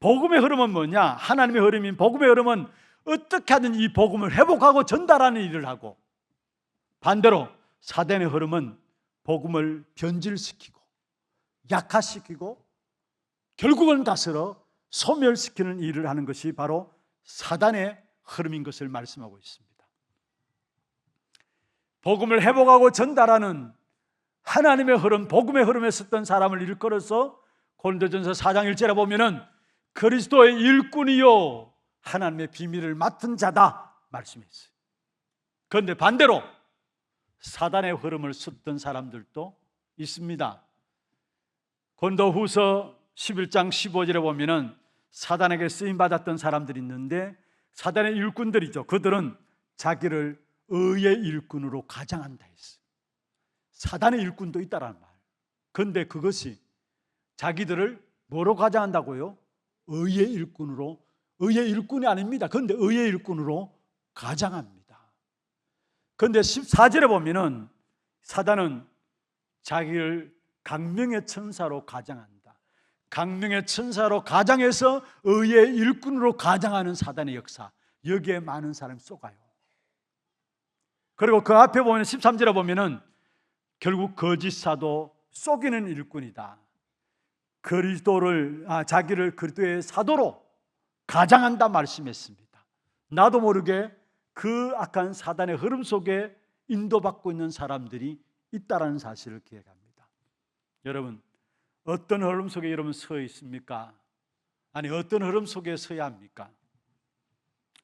복음의 흐름은 뭐냐? 하나님의 흐름인 복음의 흐름은 어떻게 하든 이 복음을 회복하고 전달하는 일을 하고, 반대로 사단의 흐름은 복음을 변질시키고 약화시키고 결국은 가서로 소멸시키는 일을 하는 것이 바로 사단의 흐름인 것을 말씀하고 있습니다. 복음을 회복하고 전달하는 하나님의 흐름, 복음의 흐름에 섰던 사람을 일컬어서 고린도전서 4장 1절에 보면은 그리스도의 일꾼이요 하나님의 비밀을 맡은 자다 말씀했어요. 그런데 반대로 사단의 흐름을 섰던 사람들도 있습니다. 고린도후서 11장 15절에 보면은 사단에게 쓰임 받았던 사람들이 있는데 사단의 일꾼들이죠. 그들은 자기를 의의 일꾼으로 가장한다 했어요. 사단의 일꾼도 있다라는 말. 그런데 그것이 자기들을 뭐로 가장한다고요? 의의 일꾼으로. 의의 일꾼이 아닙니다. 그런데 의의 일꾼으로 가장합니다. 그런데 14절에 보면은 사단은 자기를 강명의 천사로 가장한다. 강명의 천사로 가장해서 의의 일꾼으로 가장하는 사단의 역사, 여기에 많은 사람이 속아요. 그리고 그 앞에 보면 13절에 보면은 결국 거짓 사도 속이는 일꾼이다. 자기를 그리스도의 사도로 가장한다 말씀했습니다. 나도 모르게 그 악한 사단의 흐름 속에 인도받고 있는 사람들이 있다라는 사실을 기억합니다. 여러분, 어떤 흐름 속에 여러분 서 있습니까? 아니, 어떤 흐름 속에 서야 합니까?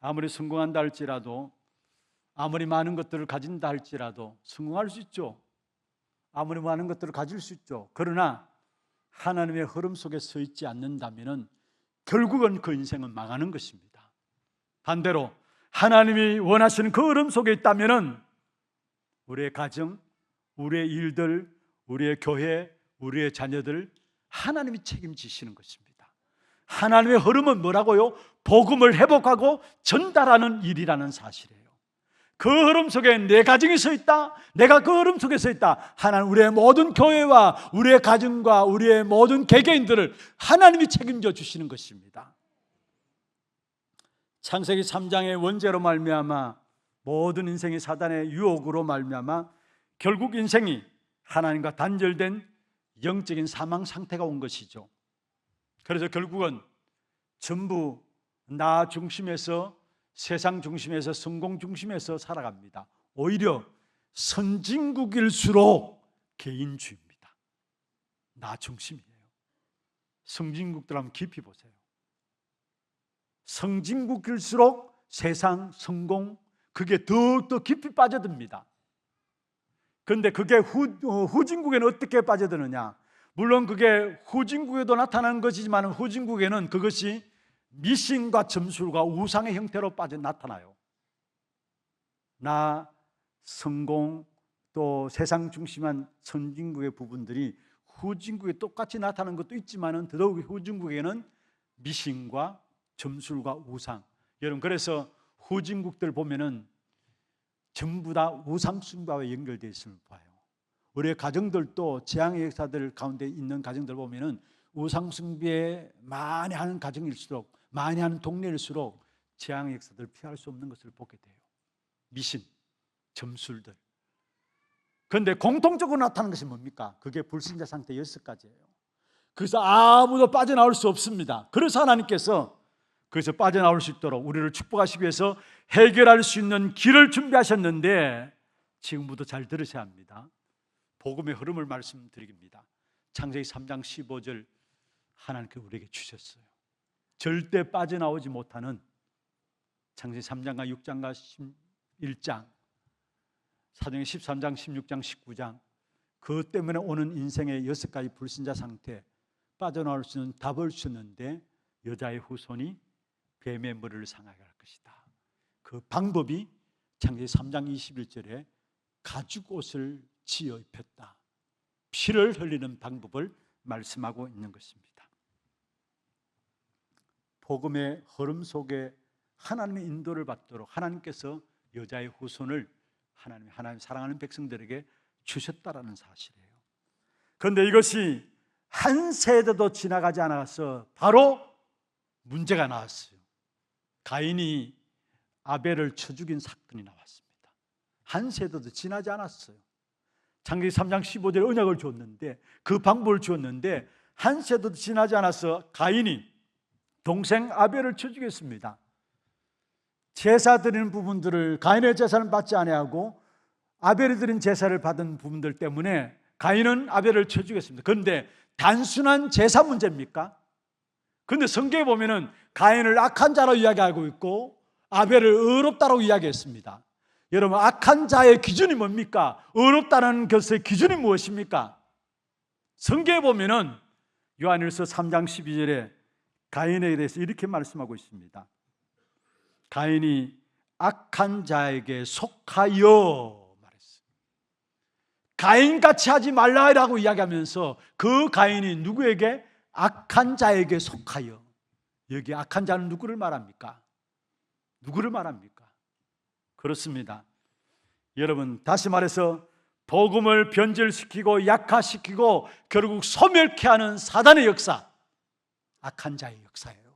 아무리 성공한다 할지라도, 아무리 많은 것들을 가진다 할지라도 성공할 수 있죠. 아무리 많은 것들을 가질 수 있죠. 그러나 하나님의 흐름 속에 서 있지 않는다면 결국은 그 인생은 망하는 것입니다. 반대로 하나님이 원하시는 그 흐름 속에 있다면 우리의 가정, 우리의 일들, 우리의 교회, 우리의 자녀들 하나님이 책임지시는 것입니다. 하나님의 흐름은 뭐라고요? 복음을 회복하고 전달하는 일이라는 사실이에요. 그 흐름 속에 내 가정이 서 있다, 내가 그 흐름 속에 서 있다. 하나님, 우리의 모든 교회와 우리의 가정과 우리의 모든 개개인들을 하나님이 책임져 주시는 것입니다. 창세기 3장의 원죄로 말미암아 모든 인생이 사단의 유혹으로 말미암아 결국 인생이 하나님과 단절된 영적인 사망 상태가 온 것이죠. 그래서 결국은 전부 나 중심에서, 세상 중심에서, 성공 중심에서 살아갑니다. 오히려 선진국일수록 개인주의입니다. 나 중심이에요. 선진국들 한번 깊이 보세요. 선진국일수록 세상, 성공, 그게 더욱더 깊이 빠져듭니다. 그런데 그게 후진국에는 어떻게 빠져드느냐? 물론 그게 후진국에도 나타나는 것이지만 후진국에는 그것이 미신과 점술과 우상의 형태로 나타나요. 나, 성공, 또 세상 중심한 선진국의 부분들이 후진국에 똑같이 나타나는 것도 있지만 더더욱 후진국에는 미신과 점술과 우상. 여러분, 그래서 후진국들 보면은 전부 다 우상 숭배와 연결되어 있음을 봐요. 우리의 가정들도 재앙의 역사들 가운데 있는 가정들 보면은 우상 숭배 많이 하는 가정일수록, 많이 하는 동네일수록 재앙의 역사들을 피할 수 없는 것을 보게 돼요. 미신, 점술들. 그런데 공통적으로 나타나는 것이 뭡니까? 그게 불신자 상태 6가지예요. 그래서 아무도 빠져나올 수 없습니다. 그래서 하나님께서 그래서 빠져나올 수 있도록 우리를 축복하시기 위해서 해결할 수 있는 길을 준비하셨는데, 지금부터 잘 들으셔야 합니다. 복음의 흐름을 말씀드립니다. 창세기 3장 15절 하나님께서 우리에게 주셨어요. 절대 빠져나오지 못하는 창세기 3장과 6장과 11장, 사도행전 13장, 16장, 19장, 그것 때문에 오는 인생의 6가지 불신자 상태 빠져나올 수 있는 답을 주셨는데, 여자의 후손이 뱀의 머리를 상하게 할 것이다. 그 방법이 창세기 3장 21절에 가죽옷을 지어 입혔다, 피를 흘리는 방법을 말씀하고 있는 것입니다. 복음의 흐름 속에 하나님의 인도를 받도록 하나님께서 여자의 후손을 하나님 사랑하는 백성들에게 주셨다라는 사실이에요. 그런데 이것이 한 세대도 지나가지 않아서 바로 문제가 나왔어요. 가인이 아벨을 쳐 죽인 사건이 나왔습니다. 한 세대도 지나지 않았어요. 창세기 3장 15절에 언약을 줬는데, 그 방법을 주었는데 한 세대도 지나지 않아서 가인이 동생 아벨을 쳐 죽였습니다. 제사 드리는 부분들을 가인의 제사는 받지 아니하고 아벨이 드린 제사를 받은 부분들 때문에 가인은 아벨을 쳐 죽였습니다. 그런데 단순한 제사 문제입니까? 그런데 성경에 보면은 가인을 악한 자로 이야기하고 있고 아벨을 의롭다라고 이야기했습니다. 여러분, 악한 자의 기준이 뭡니까? 의롭다는 것의 기준이 무엇입니까? 성경에 보면은 요한일서 3장 12절에 가인에 대해서 이렇게 말씀하고 있습니다. 가인이 악한 자에게 속하여 말했어요. 가인같이 하지 말라라고 이야기하면서 그 가인이 누구에게? 악한 자에게 속하여. 여기 악한 자는 누구를 말합니까? 누구를 말합니까? 그렇습니다. 여러분, 다시 말해서 복음을 변질시키고 약화시키고 결국 소멸케 하는 사단의 역사, 악한 자의 역사예요.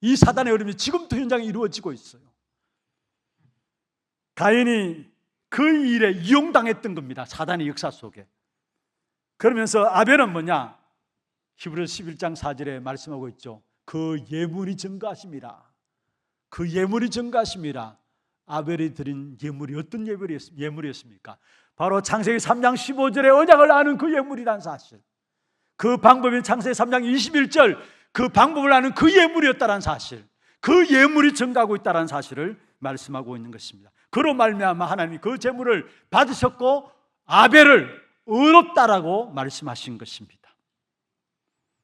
이 사단의 흐름이 지금도 현장에 이루어지고 있어요. 가인이 그 일에 이용당했던 겁니다. 사단의 역사 속에. 그러면서 아벨은 뭐냐? 히브리서 11장 4절에 말씀하고 있죠. 그 예물이 증가하심이라. 그 예물이 증가하심이라. 아벨이 드린 예물이 어떤 예물이었습니까? 바로 창세기 3장 15절의 언약을 아는 그 예물이란 사실, 그 방법이 창세기 3장 21절 그 방법을 아는 그 예물이었다는 사실, 그 예물이 증가하고 있다는 사실을 말씀하고 있는 것입니다. 그로 말미암아 하나님이 그 제물을 받으셨고 아벨을 의롭다라고 말씀하신 것입니다.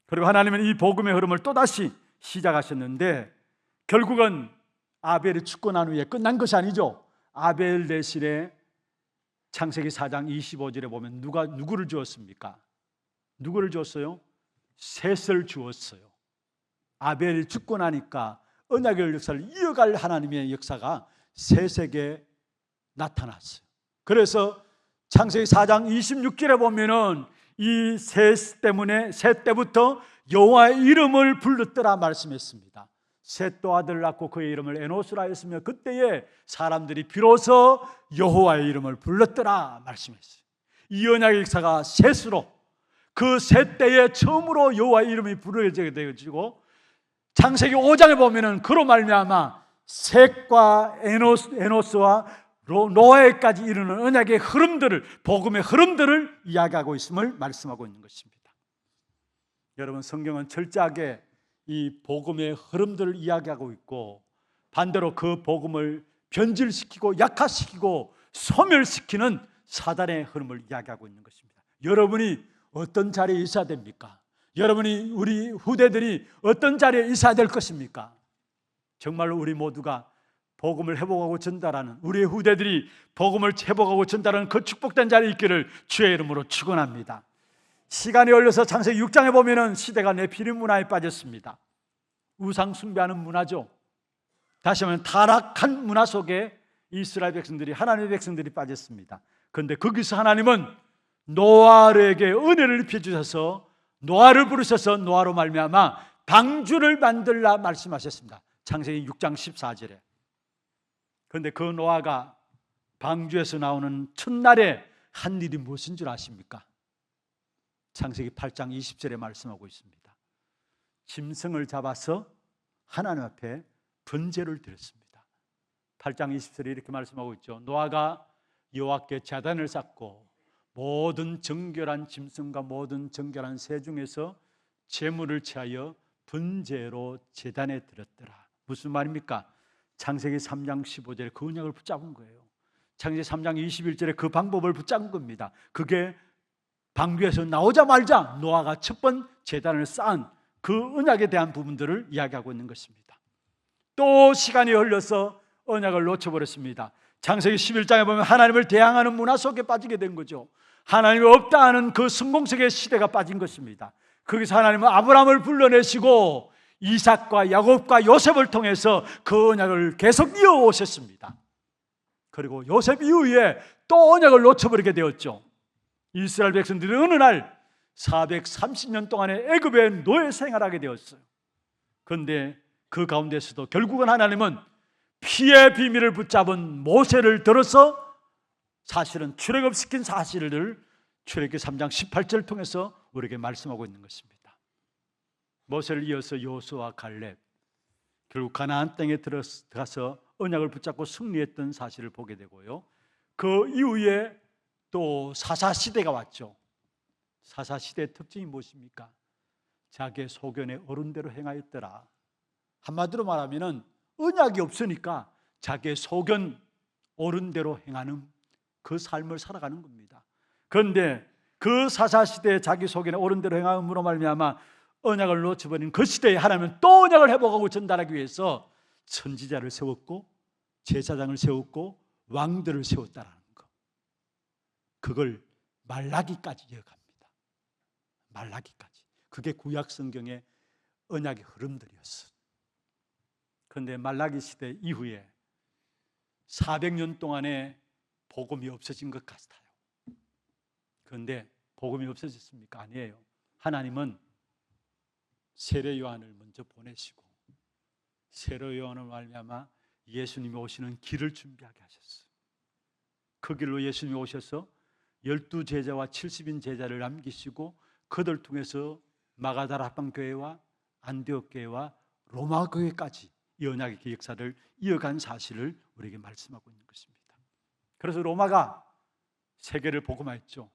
그리고 하나님은 이 복음의 흐름을 또다시 시작하셨는데, 결국은 아벨이 죽고 난 후에 끝난 것이 아니죠. 아벨 대신에 창세기 4장 25절에 보면 누구를 주었습니까? 누구를 주었어요? 셋을 주었어요. 아벨이 죽고 나니까 언약의 역사를 이어갈 하나님의 역사가 셋에게 나타났어요. 그래서 창세기 4장 26절에 보면은 이 셋 때부터 여호와의 이름을 불렀더라 말씀했습니다. 셋도 아들을 낳고 그의 이름을 에노스라 했으며 그때에 사람들이 비로소 여호와의 이름을 불렀더라 말씀했어요. 이 언약의 역사가 셋으로, 그 셋 때에 처음으로 여호와의 이름이 부르게 되어지고, 창세기 5장에 보면은 그로 말미암아 셋과 에노스와 노아에까지 이르는 언약의 흐름들을, 복음의 흐름들을 이야기하고 있음을 말씀하고 있는 것입니다. 여러분, 성경은 철저하게 이 복음의 흐름들을 이야기하고 있고, 반대로 그 복음을 변질시키고 약화시키고 소멸시키는 사단의 흐름을 이야기하고 있는 것입니다. 여러분이 어떤 자리에 있어야 됩니까? 여러분이, 우리 후대들이 어떤 자리에 있어야 될 것입니까? 정말로 우리 모두가 복음을 회복하고 전달하는, 우리의 후대들이 복음을 회복하고 전달하는 그 축복된 자리에 있기를 주의 이름으로 축원합니다. 시간이 흘러서 창세기 6장에 보면은 시대가 네피림 문화에 빠졌습니다. 우상 숭배하는 문화죠. 다시 말하면 타락한 문화 속에 이스라엘 백성들이, 하나님의 백성들이 빠졌습니다. 그런데 거기서 하나님은 노아에게 은혜를 입혀주셔서 노아를 부르셔서 노아로 말미암아 방주를 만들라 말씀하셨습니다. 창세기 6장 14절에. 그런데 그 노아가 방주에서 나오는 첫날에 한 일이 무엇인 줄 아십니까? 창세기 8장 20절에 말씀하고 있습니다. 짐승을 잡아서 하나님 앞에 번제를 드렸습니다. 8장 20절에 이렇게 말씀하고 있죠. 노아가 여호와께 제단을 쌓고 모든 정결한 짐승과 모든 정결한 새 중에서 제물을 취하여 번제로 제단에 드렸더라. 무슨 말입니까? 창세기 3장 15절에 그 언약을 붙잡은 거예요. 창세기 3장 21절에 그 방법을 붙잡은 겁니다. 그게 방주에서 나오자마자 노아가 첫 번 제단을 쌓은 그 언약에 대한 부분들을 이야기하고 있는 것입니다. 또 시간이 흘러서 언약을 놓쳐버렸습니다. 창세기 11장에 보면 하나님을 대항하는 문화 속에 빠지게 된 거죠. 하나님이 없다 하는 그 성공sek의 시대가 빠진 것입니다. 거기서 하나님은 아브라함을 불러내시고 이삭과 야곱과 요셉을 통해서 그 언약을 계속 이어오셨습니다. 그리고 요셉 이후에 또 언약을 놓쳐버리게 되었죠. 이스라엘 백성들이 어느 날 430년 동안의 애굽의 노예 생활하게 되었어요. 그런데 그 가운데서도 결국은 하나님은 피의 비밀을 붙잡은 모세를 들어서 사실은 출애굽시킨 사실을 출애굽기 3장 18절을 통해서 우리에게 말씀하고 있는 것입니다. 모세를 이어서 여호수아와 갈렙, 결국 가나안 땅에 들어가서 언약을 붙잡고 승리했던 사실을 보게 되고요. 그 이후에 또 사사시대가 왔죠. 사사시대의 특징이 무엇입니까? 자기의 소견에 어른대로 행하였더라. 한마디로 말하면 언약이 없으니까 자기의 소견 어른대로 행하는 그 삶을 살아가는 겁니다. 그런데 그 사사시대에 자기 소견에 어른대로 행함으로 말미암아 언약을 놓쳐버린 그 시대에 하나님은 또 언약을 회복하고 전달하기 위해서 선지자를 세웠고 제사장을 세웠고 왕들을 세웠다라는 것. 그걸 말라기까지 이어갑니다. 말라기까지. 그게 구약 성경의 언약의 흐름들이었어. 그런데 말라기 시대 이후에 400년 동안에 복음이 없어진 것 같아요. 그런데 복음이 없어졌습니까? 아니에요. 하나님은 세례 요한을 먼저 보내시고 세례 요한을 말미암아 예수님이 오시는 길을 준비하게 하셨어요. 그 길로 예수님이 오셔서 12제자와 70인 제자를 남기시고 그들 통해서 마가다라 합방교회와 안디옥 교회와 로마 교회까지 이 언약의 역사를 이어간 사실을 우리에게 말씀하고 있는 것입니다. 그래서 로마가 세계를 복음화했죠.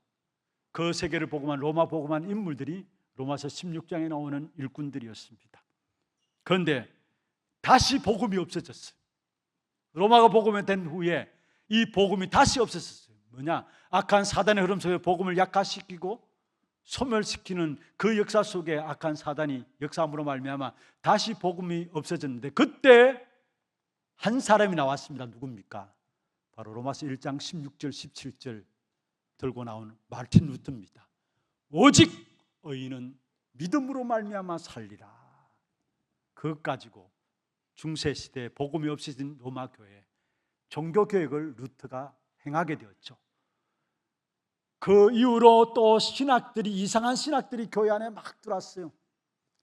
그 세계를 복음한 로마 복음한 인물들이 로마서 16장에 나오는 일꾼들이었습니다. 그런데 다시 복음이 없어졌어요. 로마가 복음화된 후에 이 복음이 다시 없어졌어요. 뭐냐? 악한 사단의 흐름 속에 복음을 약화시키고 소멸시키는 그 역사 속에 악한 사단이 역사함으로 말미암아 다시 복음이 없어졌는데 그때 한 사람이 나왔습니다. 누굽니까? 바로 로마서 1장 16절 17절 들고 나온 마르틴 루터입니다. 오직 의인은 믿음으로 말미암아 살리라. 그것 가지고 중세시대에 복음이 없어진 로마 교회 종교개혁을 루터가 행하게 되었죠. 그 이후로 또 신학들이 이상한 신학들이 교회 안에 막 들어왔어요.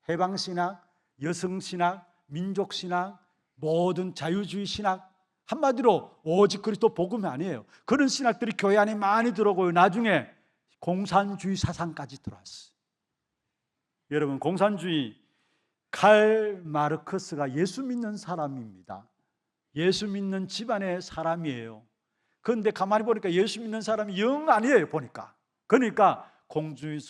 해방신학, 여성신학, 민족신학, 모든 자유주의 신학, 한마디로 오직 그리스도 복음이 아니에요. 그런 신학들이 교회 안에 많이 들어오고요. 나중에 공산주의 사상까지 들어왔어요. 여러분, 공산주의 칼 마르크스가 예수 믿는 사람입니다. 예수 믿는 집안의 사람이에요. 그런데 가만히 보니까 예수 믿는 사람이 영 아니에요. 보니까. 그러니까 공산주의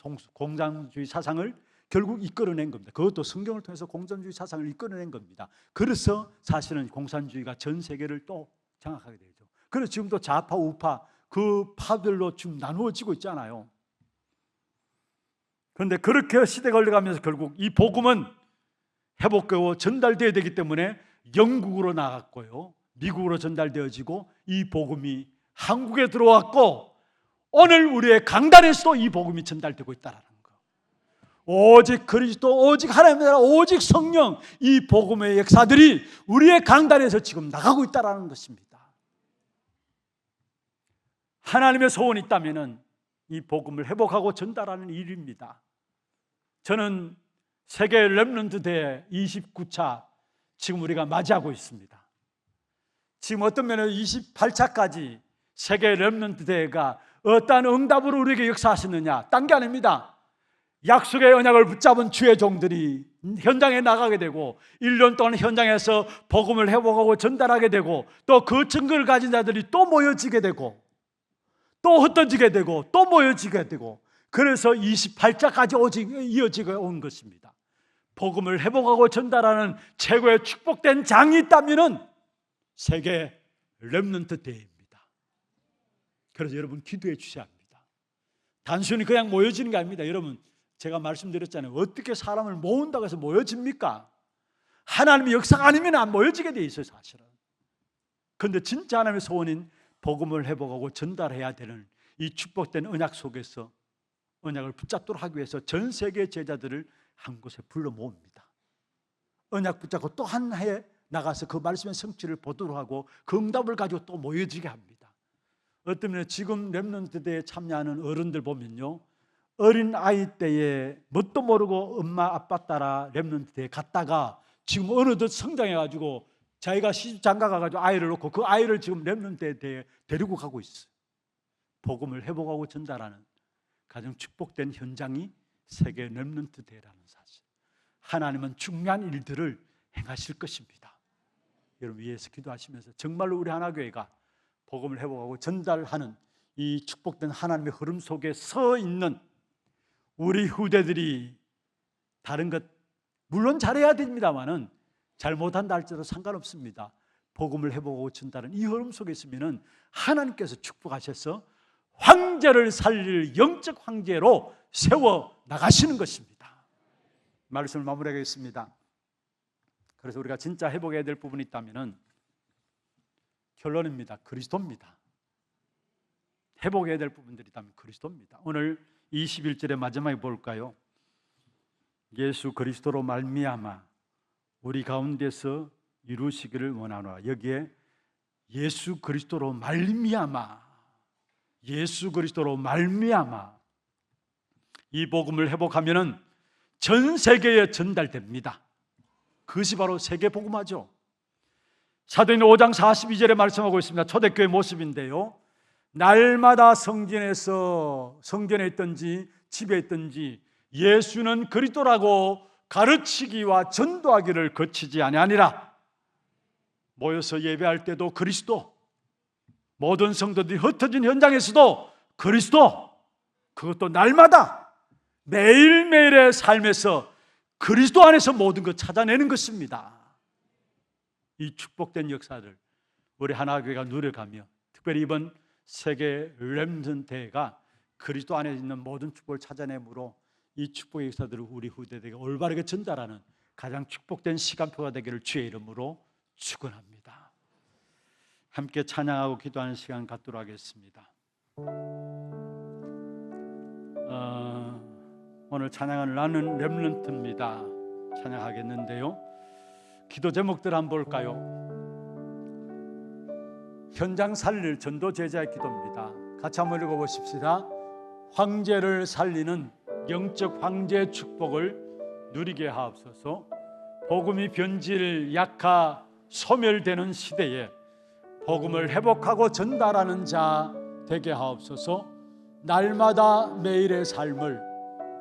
사상을 결국 이끌어낸 겁니다. 그것도 성경을 통해서 공산주의 사상을 이끌어낸 겁니다. 그래서 사실은 공산주의가 전 세계를 또 장악하게 되죠. 그래서 지금도 좌파 우파 그 파들로 지금 나누어지고 있잖아요. 그런데 그렇게 시대가 흘러가면서 결국 이 복음은 회복되고 전달되어야 되기 때문에 영국으로 나갔고요, 미국으로 전달되어지고 이 복음이 한국에 들어왔고 오늘 우리의 강단에서도 이 복음이 전달되고 있다는 거. 오직 그리스도, 오직 하나님의 나라, 오직 성령, 이 복음의 역사들이 우리의 강단에서 지금 나가고 있다는 것입니다. 하나님의 소원이 있다면 이 복음을 회복하고 전달하는 일입니다. 저는 세계 렘넌트 대회 29차 지금 우리가 맞이하고 있습니다. 지금 어떤 면에서 28차까지 세계 렘넌트 대회가 어떠한 응답으로 우리에게 역사하시느냐? 딴 게 아닙니다. 약속의 언약을 붙잡은 주의 종들이 현장에 나가게 되고 1년 동안 현장에서 복음을 회복하고 전달하게 되고 또 그 증거를 가진 자들이 또 모여지게 되고 또 흩어지게 되고 또 모여지게 되고, 그래서 28자까지 오직 이어지고 온 것입니다. 복음을 회복하고 전달하는 최고의 축복된 장이 있다면은 세계 렘넌트 대회입니다. 그래서 여러분 기도해 주셔야 합니다. 단순히 그냥 모여지는 게 아닙니다. 여러분, 제가 말씀드렸잖아요. 어떻게 사람을 모은다고 해서 모여집니까? 하나님의 역사가 아니면 안 모여지게 돼 있어요, 사실은. 그런데 진짜 하나님의 소원인 복음을 회복하고 전달해야 되는 이 축복된 언약 속에서 언약을 붙잡도록 하기 위해서 전 세계 제자들을 한 곳에 불러 모읍니다. 언약 붙잡고 또 한 해에 나가서 그 말씀의 성취를 보도록 하고 그 응답을 가지고 또 모여지게 합니다. 어떤 면에 지금 렘넌트 대회에 참여하는 어른들 보면요, 어린 아이 때에 뭣도 모르고 엄마 아빠 따라 렘넌트 대회에 갔다가 지금 어느덧 성장해가지고 자기가 시집 장가 가가지고 아이를 놓고 그 아이를 지금 렘넌트 대회에 데리고 가고 있어요. 복음을 회복하고 전달하는 가장 축복된 현장이 세계 렘넌트 대회라는 사실. 하나님은 중요한 일들을 행하실 것입니다. 여러분 위해서 기도하시면서 정말로 우리 하나교회가 복음을 회복하고 전달하는 이 축복된 하나님의 흐름 속에 서 있는 우리 후대들이 다른 것 물론 잘해야 됩니다만은 잘못한다 할지라도 상관없습니다. 복음을 회복하고 전달하는 이 흐름 속에 있으면은 하나님께서 축복하셔서 황제를 살릴 영적 황제로 세워 나가시는 것입니다. 말씀을 마무리하겠습니다. 그래서 우리가 진짜 회복해야 될 부분이 있다면은 결론입니다. 그리스도입니다. 회복해야 될 부분들이 있다면 그리스도입니다. 오늘 21절의 마지막에 볼까요? 예수 그리스도로 말미암아 우리 가운데서 이루시기를 원하노라. 여기에 예수 그리스도로 말미암아, 예수 그리스도로 말미암아 이 복음을 회복하면은 전 세계에 전달됩니다. 그것이 바로 세계 복음화죠. 사도행전 5장 42절에 말씀하고 있습니다. 초대교회 모습인데요, 날마다 성전에 있든지 집에 있든지 예수는 그리스도라고 가르치기와 전도하기를 거치지 아니하니라. 모여서 예배할 때도 그리스도, 모든 성도들이 흩어진 현장에서도 그리스도, 그것도 날마다 매일매일의 삶에서 그리스도 안에서 모든 것 찾아내는 것입니다. 이 축복된 역사를 우리 하나교회가 누려가며 특별히 이번 세계 렘넌트 대회가 그리스도 안에 있는 모든 축복을 찾아내므로 이 축복의 역사들을 우리 후대들에게 올바르게 전달하는 가장 축복된 시간표가 되기를 주의 이름으로 축원합니다. 함께 찬양하고 기도하는 시간 갖도록 하겠습니다. 오늘 찬양을 나는 렘넌트입니다. 찬양하겠는데요, 기도 제목들 한번 볼까요? 현장 살릴 전도 제자의 기도입니다. 같이 한번 읽어보십시다. 황제를 살리는 영적 황제의 축복을 누리게 하옵소서. 복음이 변질, 약화, 소멸되는 시대에 복음을 회복하고 전달하는 자 되게 하옵소서. 날마다 매일의 삶을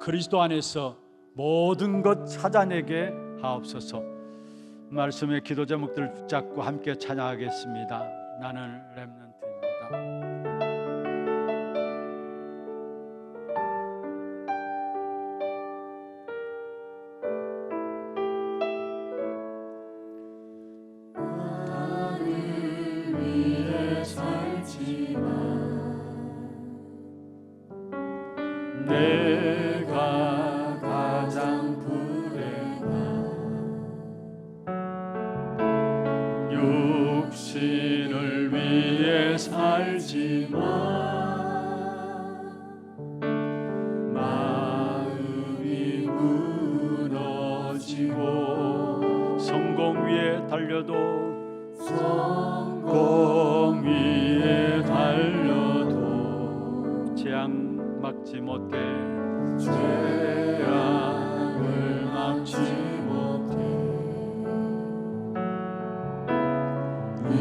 그리스도 안에서 모든 것 찾아내게 하옵소서. 말씀의 기도 제목들을 붙잡고 함께 찬양하겠습니다. 나는 렘넌트입니다. 내가 가장 불행한 육신을 위해 살지만 마음이 무너지고 성공 위에 달려도 성공 위에 달려도 재앙 막지 못해 재앙을 막지 못해 이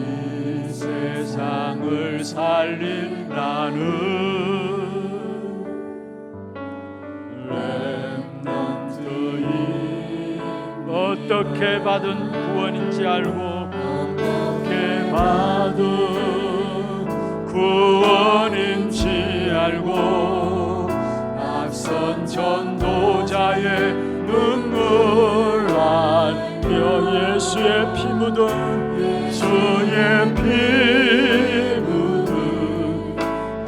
세상을 세상을 살릴 나는 렘넌트인 어떻게 받은 구원인지 알고 어떻게 받은 구원인지 알고 앞선 전도자의 눈물 안며 예수의 피 묻은 예수의 피 묻은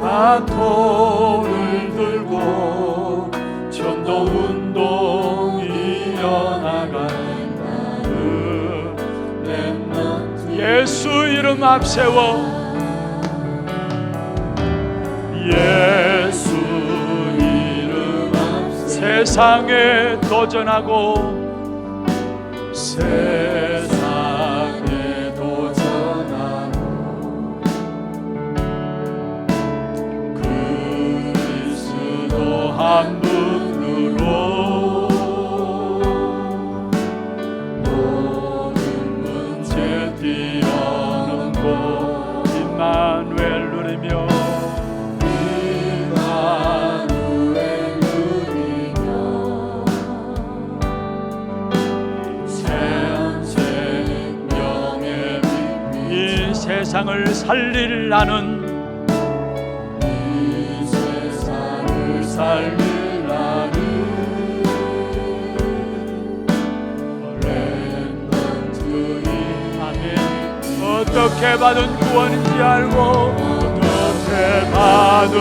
바통을 들고 전도운동 이어나간 나는 렘넌트 예수 이름 앞세워 예수 이름 앞세워 세상에 도전하고 세상에 도전하고 그리스도 한 분으로 모든 문제 뛰어넘고 임마누엘 누리며 세상을 살릴 나는 이 세상을 살릴 나는 렘넌트인 아멘 어떻게 받은 구원인지 알고 어떻게 받은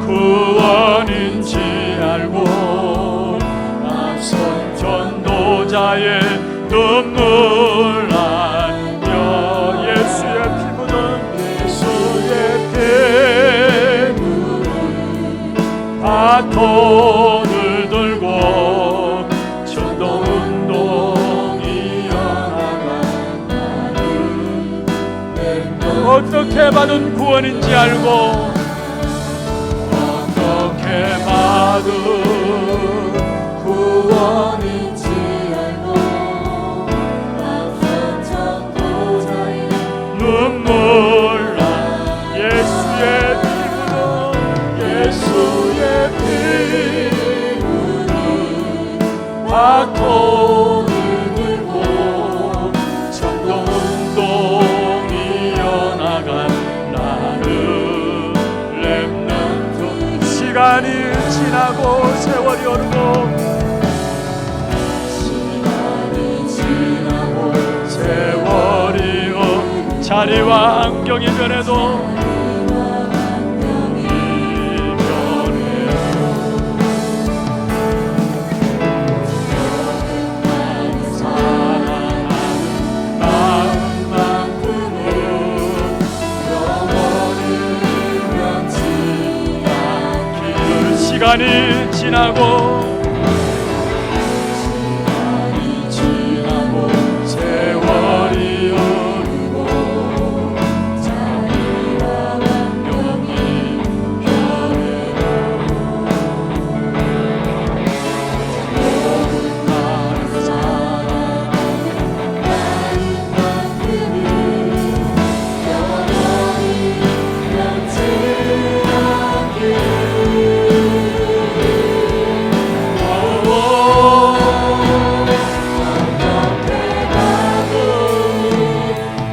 구원인지 알고 앞선 전도자의 눈물 바톤을 들고 전도운동 이어나간 나는 어떻게 받은 구원인지 알고 어떻게 받은 구원인지 알고 앞선 전도자의 눈물 난 예수의 피 예수의 피 묻은 바통을 들고 전도운동 이어나간 나는 렘넌트 시간이 지나고 세월이 오르고 세월이 오르고 자리와 안경이 변해도 시간이 지나고 세월이 오르고 자기와 안경이 변해도 나를 사랑하는 마음만큼은 영원히 변치 않게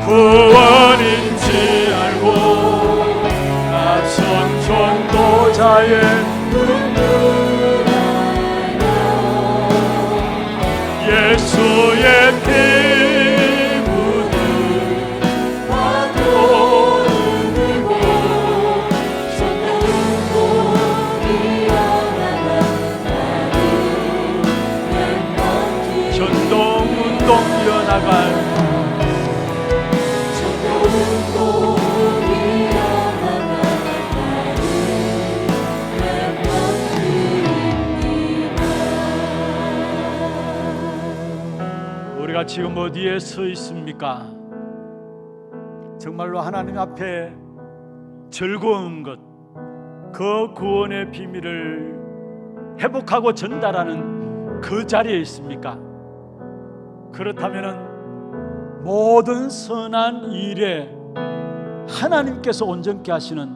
구원인지 알고 앞선 전도자의 눈물 알며 예수의 피 묻은 바통을 들고 전도운동 이어나간 나는 렘넌트 전도운동 이어나간 우리가 지금 어디에 서 있습니까? 정말로 하나님 앞에 즐거운 것, 그 구원의 비밀을 회복하고 전달하는 그 자리에 있습니까? 그렇다면 모든 선한 일에 하나님께서 온전케 하시는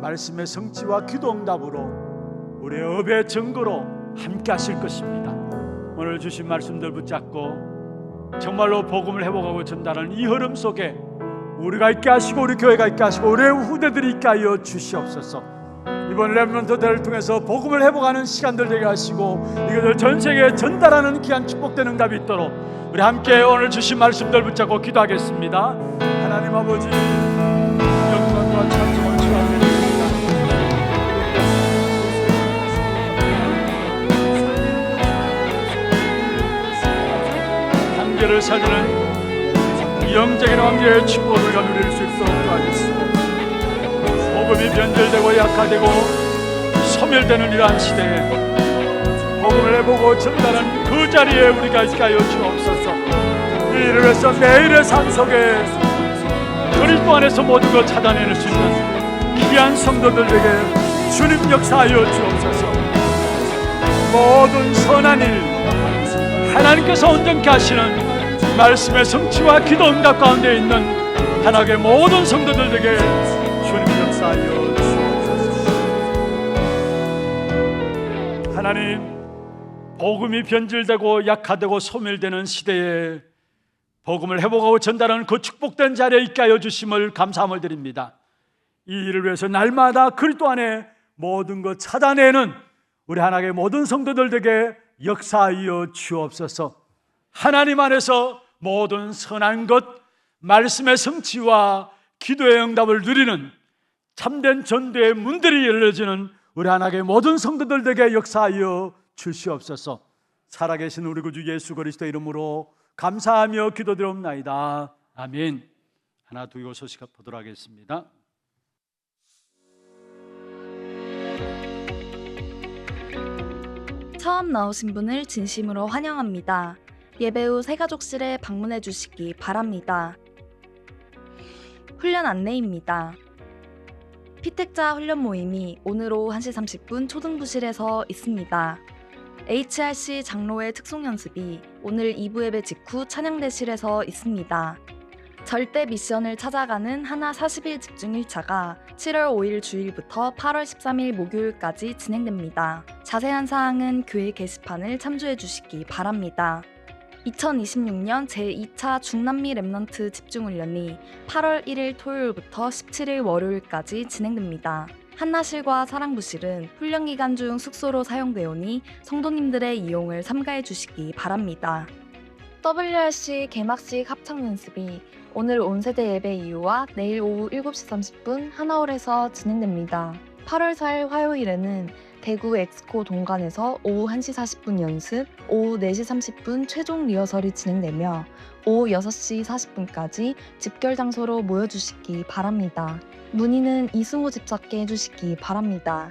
말씀의 성취와 기도 응답으로 우리의 업의 증거로 함께 하실 것입니다. 오늘 주신 말씀들 붙잡고 정말로 복음을 회복하고 전달하는 이 흐름 속에 우리가 있게 하시고 우리 교회가 있게 하시고 우리의 후대들이 있게 하여 주시옵소서. 이번 렘넌트들을 통해서 복음을 회복하는 시간들 되게 하시고 이것을 전 세계에 전달하는 귀한 축복된 응답이 있도록 우리 함께 오늘 주신 말씀들 붙잡고 기도하겠습니다. 하나님 아버지, 영광과 찬송을 주옵소서. 한계를 살리는 영적인 왕자의 축복을 우리가 누릴 수 있도록 도와주시고 복음이 변절되고 약화되고 소멸되는 이러한 시대에 복음을 해보고 전달하는 그 자리에 우리가 있게 하여 주옵소서. 이 일을 해서 매일의 삶 속에 그리스도 안에서 모든 것 찾아내는 수 있는 귀한 성도들에게 주님 역사하여 주옵소서. 모든 선한 일 하나님께서 온전케 하시는 말씀의 성취와 기도 응답 가운데 있는 하나님의 모든 성도들에게 주님 역사하여 주옵소서. 하나님, 복음이 변질되고 약화되고 소멸되는 시대에 복음을 회복하고 전달하는 그 축복된 자리에 있게 하여 주심을 감사함을 드립니다. 이 일을 위해서 날마다 그리스도 안에 모든 것 찾아내는 우리 하나님의 모든 성도들에게 역사하여 주옵소서. 하나님 안에서 모든 선한 것, 말씀의 성취와 기도의 응답을 누리는 참된 전도의 문들이 열려지는 우리 하나님의 모든 성도들에게 역사하여 주시옵소서. 살아계신 우리 구주 예수 그리스도의 이름으로 감사하며 기도드리옵나이다. 아멘. 하나 두고 소식 보도록 하겠습니다. 처음 나오신 분을 진심으로 환영합니다. 예배 후 새가족실에 방문해 주시기 바랍니다. 훈련 안내입니다. 피택자 훈련 모임이 오늘 오후 1시 30분 초등부실에서 있습니다. HRC 장로회 특송 연습이 오늘 2부 예배 직후 찬양대실에서 있습니다. 절대 미션을 찾아가는 하나 40일 집중 1차가 7월 5일 주일부터 8월 13일 목요일까지 진행됩니다. 자세한 사항은 교회 게시판을 참조해 주시기 바랍니다. 2026년 제2차 중남미 렘넌트 집중훈련이 8월 1일 토요일부터 17일 월요일까지 진행됩니다. 한나실과 사랑부실은 훈련 기간 중 숙소로 사용되오니 성도님들의 이용을 삼가해 주시기 바랍니다. WRC 개막식 합창 연습이 오늘 온세대 예배 이후와 내일 오후 7시 30분 하나홀에서 진행됩니다. 8월 4일 화요일에는 대구 엑스코 동관에서 오후 1시 40분 연습, 오후 4시 30분 최종 리허설이 진행되며 오후 6시 40분까지 집결 장소로 모여주시기 바랍니다. 문의는 이승우 집사께 해주시기 바랍니다.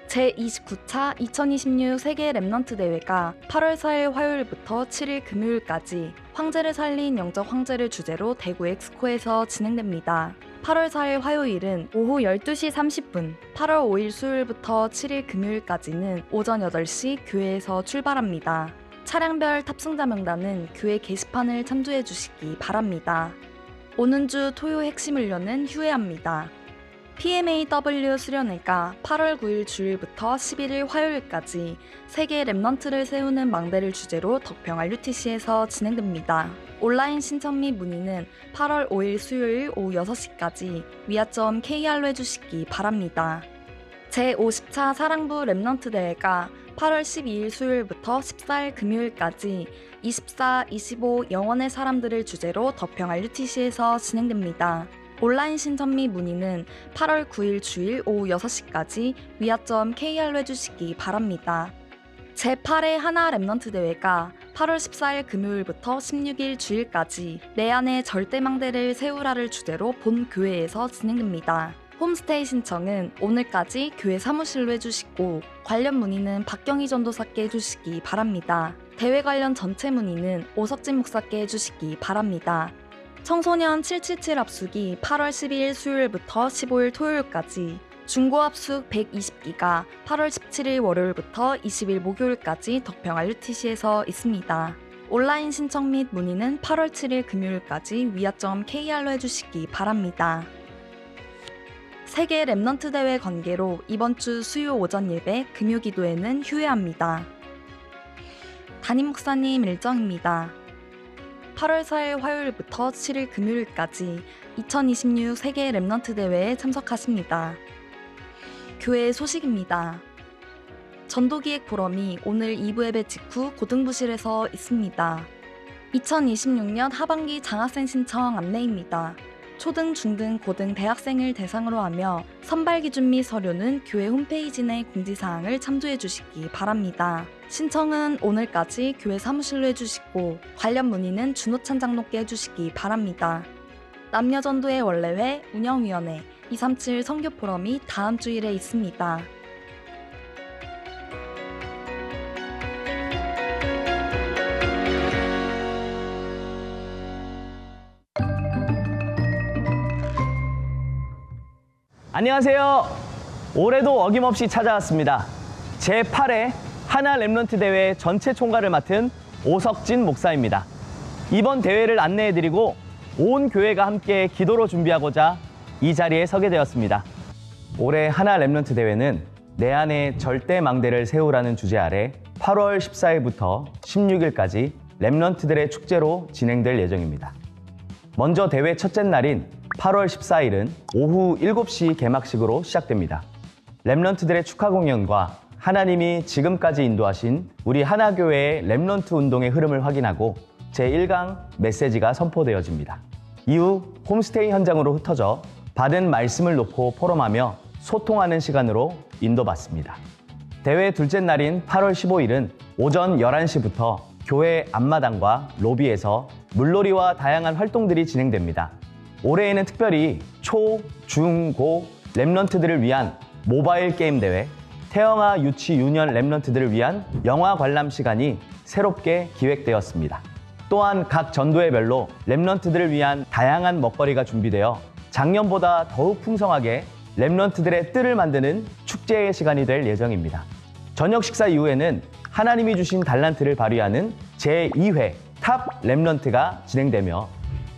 제29차 2026 세계 렘넌트 대회가 8월 4일 화요일부터 7일 금요일까지 황제를 살린 영적 황제를 주제로 대구 엑스코에서 진행됩니다. 8월 4일 화요일은 오후 12시 30분, 8월 5일 수요일부터 7일 금요일까지는 오전 8시 교회에서 출발합니다. 차량별 탑승자 명단은 교회 게시판을 참조해 주시기 바랍니다. 오는 주 토요 핵심 훈련은 휴회합니다. PMAW 수련회가 8월 9일 주일부터 11일 화요일까지 세계 렘넌트를 세우는 망대를 주제로 덕평 RUTC에서 진행됩니다. 온라인 신청 및 문의는 8월 5일 수요일 오후 6시까지 위아.kr로 해주시기 바랍니다. 제50차 사랑부 렘넌트 대회가 8월 12일 수요일부터 14일 금요일까지 24, 25 영원의 사람들을 주제로 덕평 RUTC에서 진행됩니다. 온라인 신청 및 문의는 8월 9일 주일 오후 6시까지 위아.kr로 해주시기 바랍니다. 제8회 하나 렘넌트 대회가 8월 14일 금요일부터 16일 주일까지 내 안에 절대망대를 세우라를 주제로 본 교회에서 진행됩니다. 홈스테이 신청은 오늘까지 교회 사무실로 해주시고 관련 문의는 박경희 전도사께 해주시기 바랍니다. 대회 관련 전체 문의는 오석진 목사께 해주시기 바랍니다. 청소년 777 합숙이 8월 12일 수요일부터 15일 토요일까지, 중고 합숙 120기가 8월 17일 월요일부터 20일 목요일까지 덕평 RUTC에서 있습니다. 온라인 신청 및 문의는 8월 7일 금요일까지 위아.kr로 해주시기 바랍니다. 세계 랩넌트 대회 관계로 이번 주 수요 오전 예배 금요 기도회는 휴회합니다. 담임 목사님 일정입니다. 8월 4일 화요일부터 7일 금요일까지 2026 세계 랩넌트 대회에 참석하십니다. 교회 소식입니다. 전도기획 포럼이 오늘 2부 예배 직후 고등부실에서 있습니다. 2026년 하반기 장학생 신청 안내입니다. 초등, 중등, 고등, 대학생을 대상으로 하며 선발 기준 및 서류는 교회 홈페이지 내 공지사항을 참조해 주시기 바랍니다. 신청은 오늘까지 교회 사무실로 해주시고 관련 문의는 준호찬 장로께 해주시기 바랍니다. 남녀전도회 원래회 운영위원회 237 선교포럼이 다음 주일에 있습니다. 안녕하세요. 올해도 어김없이 찾아왔습니다. 제8회 하나 랩넌트 대회 전체 총괄을 맡은 오석진 목사입니다. 이번 대회를 안내해드리고 온 교회가 함께 기도로 준비하고자 이 자리에 서게 되었습니다. 올해 하나 랩넌트 대회는 내 안에 절대 망대를 세우라는 주제 아래 8월 14일부터 16일까지 랩넌트들의 축제로 진행될 예정입니다. 먼저 대회 첫째 날인 8월 14일은 오후 7시 개막식으로 시작됩니다. 랩넌트들의 축하 공연과 하나님이 지금까지 인도하신 우리 하나교회의 랩넌트 운동의 흐름을 확인하고 제1강 메시지가 선포되어집니다. 이후 홈스테이 현장으로 흩어져 받은 말씀을 놓고 포럼하며 소통하는 시간으로 인도받습니다. 대회 둘째 날인 8월 15일은 오전 11시부터 교회 앞마당과 로비에서 물놀이와 다양한 활동들이 진행됩니다. 올해에는 특별히 초, 중, 고 랩넌트들을 위한 모바일 게임 대회, 태영아 유치 유년 랩넌트들을 위한 영화 관람 시간이 새롭게 기획되었습니다. 또한 각 전도회별로 랩넌트들을 위한 다양한 먹거리가 준비되어 작년보다 더욱 풍성하게 랩넌트들의 뜰을 만드는 축제의 시간이 될 예정입니다. 저녁 식사 이후에는 하나님이 주신 달란트를 발휘하는 제2회 탑 랩넌트가 진행되며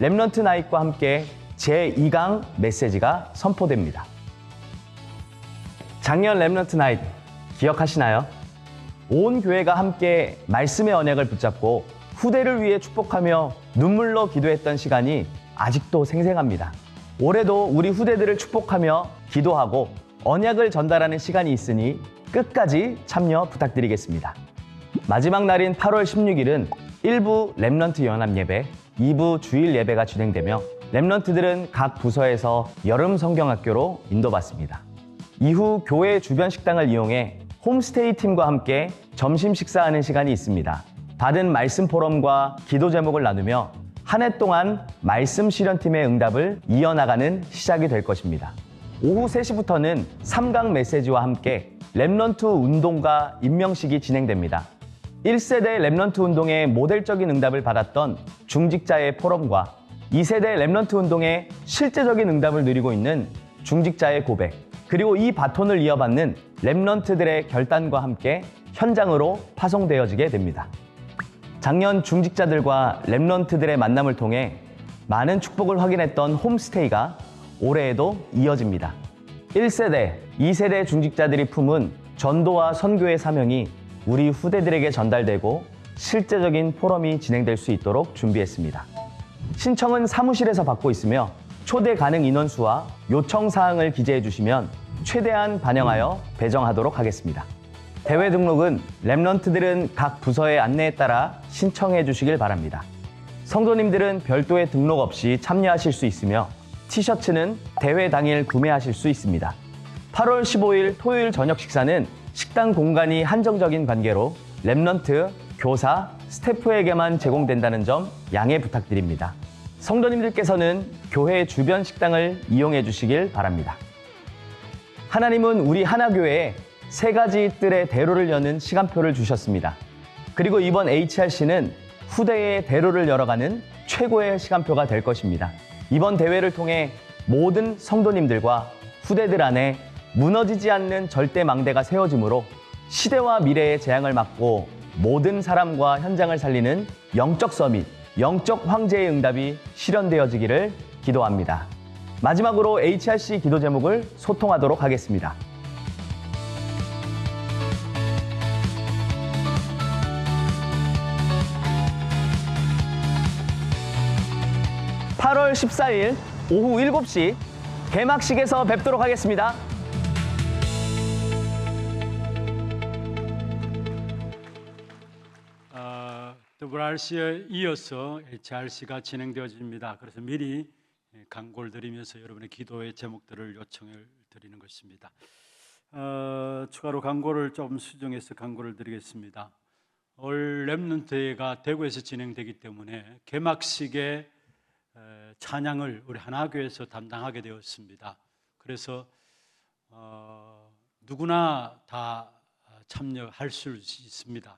랩넌트 나잇과 함께 제2강 메시지가 선포됩니다. 작년 랩넌트 나잇 기억하시나요? 온 교회가 함께 말씀의 언약을 붙잡고 후대를 위해 축복하며 눈물로 기도했던 시간이 아직도 생생합니다. 올해도 우리 후대들을 축복하며 기도하고 언약을 전달하는 시간이 있으니 끝까지 참여 부탁드리겠습니다. 마지막 날인 8월 16일은 1부 랩넌트 연합 예배, 2부 주일 예배가 진행되며 랩넌트들은 각 부서에서 여름 성경학교로 인도받습니다. 이후 교회 주변 식당을 이용해 홈스테이 팀과 함께 점심 식사하는 시간이 있습니다. 받은 말씀 포럼과 기도 제목을 나누며 한 해 동안 말씀 실현팀의 응답을 이어나가는 시작이 될 것입니다. 오후 3시부터는 3강 메시지와 함께 랩넌트 운동가 임명식이 진행됩니다. 1세대 랩넌트 운동의 모델적인 응답을 받았던 중직자의 포럼과 2세대 랩넌트 운동의 실제적인 응답을 누리고 있는 중직자의 고백, 그리고 이 바톤을 이어받는 랩넌트들의 결단과 함께 현장으로 파송되어지게 됩니다. 작년 중직자들과 랩넌트들의 만남을 통해 많은 축복을 확인했던 홈스테이가 올해에도 이어집니다. 1세대, 2세대 중직자들이 품은 전도와 선교의 사명이 우리 후대들에게 전달되고 실제적인 포럼이 진행될 수 있도록 준비했습니다. 신청은 사무실에서 받고 있으며 초대 가능 인원수와 요청 사항을 기재해 주시면 최대한 반영하여 배정하도록 하겠습니다. 대회 등록은 랩넌트들은 각 부서의 안내에 따라 신청해 주시길 바랍니다. 성도님들은 별도의 등록 없이 참여하실 수 있으며 티셔츠는 대회 당일 구매하실 수 있습니다. 8월 15일 토요일 저녁 식사는 식당 공간이 한정적인 관계로 랩넌트, 교사, 스태프에게만 제공된다는 점 양해 부탁드립니다. 성도님들께서는 교회 주변 식당을 이용해 주시길 바랍니다. 하나님은 우리 하나교회에 3가지 뜰의 대로를 여는 시간표를 주셨습니다. 그리고 이번 HRC는 후대의 대로를 열어가는 최고의 시간표가 될 것입니다. 이번 대회를 통해 모든 성도님들과 후대들 안에 무너지지 않는 절대 망대가 세워지므로 시대와 미래의 재앙을 막고 모든 사람과 현장을 살리는 영적 서밋, 영적 황제의 응답이 실현되어지기를 기도합니다. 마지막으로 HRC 기도 제목을 소통하도록 하겠습니다. (8월 14일) 오후 7시 개막식에서 뵙도록 하겠습니다. WRC에 이어서 HRC가 진행되어집니다. 그래서 미리 광고를 드리면서 여러분의 기도의 제목들을 요청을 드리는 것입니다. 추가로 광고를 좀 수정해서 광고를 드리겠습니다. 올 렘넌트회가 대구에서 진행되기 때문에 개막식에 찬양을 우리 하나교회에서 담당하게 되었습니다. 그래서 누구나 다 참여할 수 있습니다.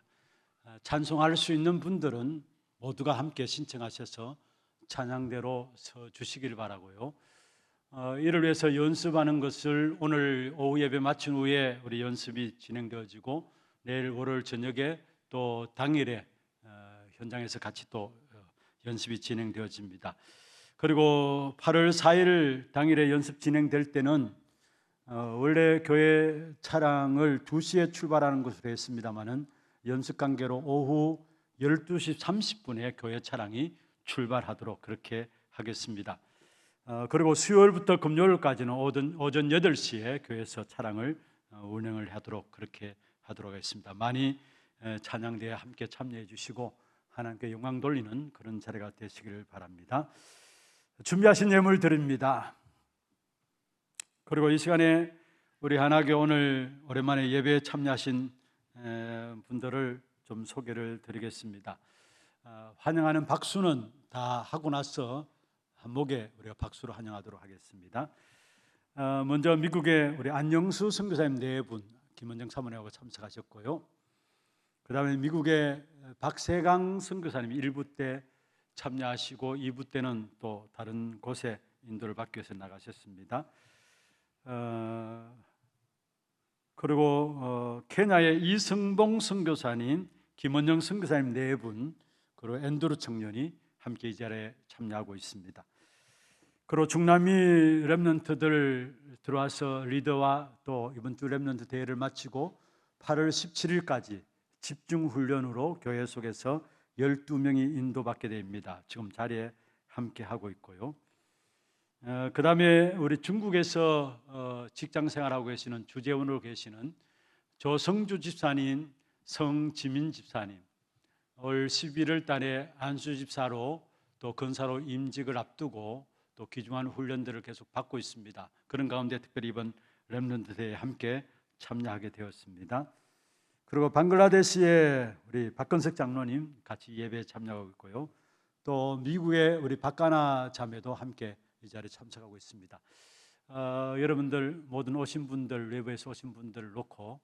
찬송할 수 있는 분들은 모두가 함께 신청하셔서 찬양대로 서 주시길 바라고요. 이를 위해서 연습하는 것을 오늘 오후 예배 마친 후에 우리 연습이 진행되어지고 내일 월요일 저녁에 또 당일에 현장에서 같이 또 연습이 진행되어집니다. 그리고 8월 4일 당일에 연습 진행될 때는 원래 교회 차량을 2시에 출발하는 것으로 했습니다마는 연습 관계로 오후 12시 30분에 교회 차량이 출발하도록 그렇게 하겠습니다. 그리고 수요일부터 금요일까지는 오전 8시에 교회에서 차량을 운행을 하도록 그렇게 하도록 하겠습니다. 많이 찬양대에 함께 참여해 주시고 하나님께 영광 돌리는 그런 자리가 되시기를 바랍니다. 준비하신 예물 드립니다. 그리고 이 시간에 우리 하나교 오늘 오랜만에 예배에 참여하신 분들을 좀 소개를 드리겠습니다. 환영하는 박수는 다 하고 나서 한목에 우리가 박수로 환영하도록 하겠습니다. 먼저 미국의 우리 안영수 선교사님 4분, 김원정 사모님하고 참석하셨고요. 그 다음에 미국의 박세강 선교사님 1부 때 참여하시고 2부 때는 또 다른 곳에 인도를 받기 위해서 나가셨습니다. 그리고 케냐의 이승봉 선교사님, 김원영 선교사님 4분, 그리고 앤드루 청년이 함께 이 자리에 참여하고 있습니다. 그리고 중남미 렘넌트들 들어와서 리더와 또 이번 주 렘넌트 대회를 마치고 8월 17일까지 집중 훈련으로 교회 속에서 12명이 인도받게 됩니다. 지금 자리에 함께 하고 있고요. 그 다음에 우리 중국에서 직장 생활하고 계시는 주재원으로 계시는 조성주 집사님, 성지민 집사님, 올 11월 달에 안수 집사로 또 건사로 임직을 앞두고 또 귀중한 훈련들을 계속 받고 있습니다. 그런 가운데 특별히 이번 렘넌트 대회에 함께 참여하게 되었습니다. 그리고 방글라데시의 우리 박건석 장로님 같이 예배에 참여하고 있고요. 또 미국의 우리 박가나 자매도 함께 이 자리에 참석하고 있습니다. 여러분들 모든 오신 분들, 외부에서 오신 분들을 놓고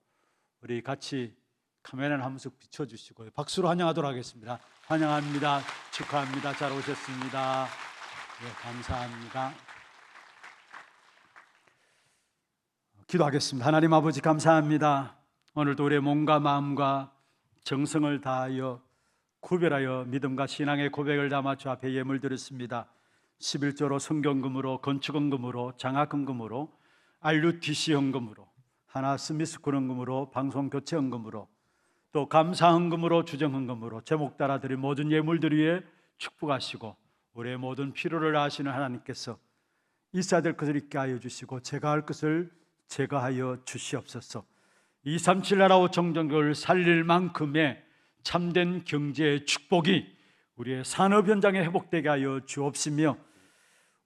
우리 같이 카메라를 한 번씩 비춰주시고요. 박수로 환영하도록 하겠습니다. 환영합니다. 축하합니다. 잘 오셨습니다. 네, 감사합니다. 기도하겠습니다. 하나님 아버지 감사합니다. 오늘도 우리의 몸과 마음과 정성을 다하여 구별하여 믿음과 신앙의 고백을 담아 주 앞에 예물 드렸습니다. 11조로 성경금으로, 건축헌금으로, 장학헌금으로, RUTC 헌금으로, 하나 스미스 군헌금으로, 방송교체헌금으로, 또 감사헌금으로, 주정헌금으로 제목 따라 드린 모든 예물들 위에 축복하시고 우리의 모든 필요를 아시는 하나님께서 있어야 될 것을 있게 하여 주시고 제가 할 것을 제가 하여 주시옵소서. 237 나라 정정교를 살릴 만큼의 참된 경제의 축복이 우리의 산업 현장에 회복되게 하여 주옵시며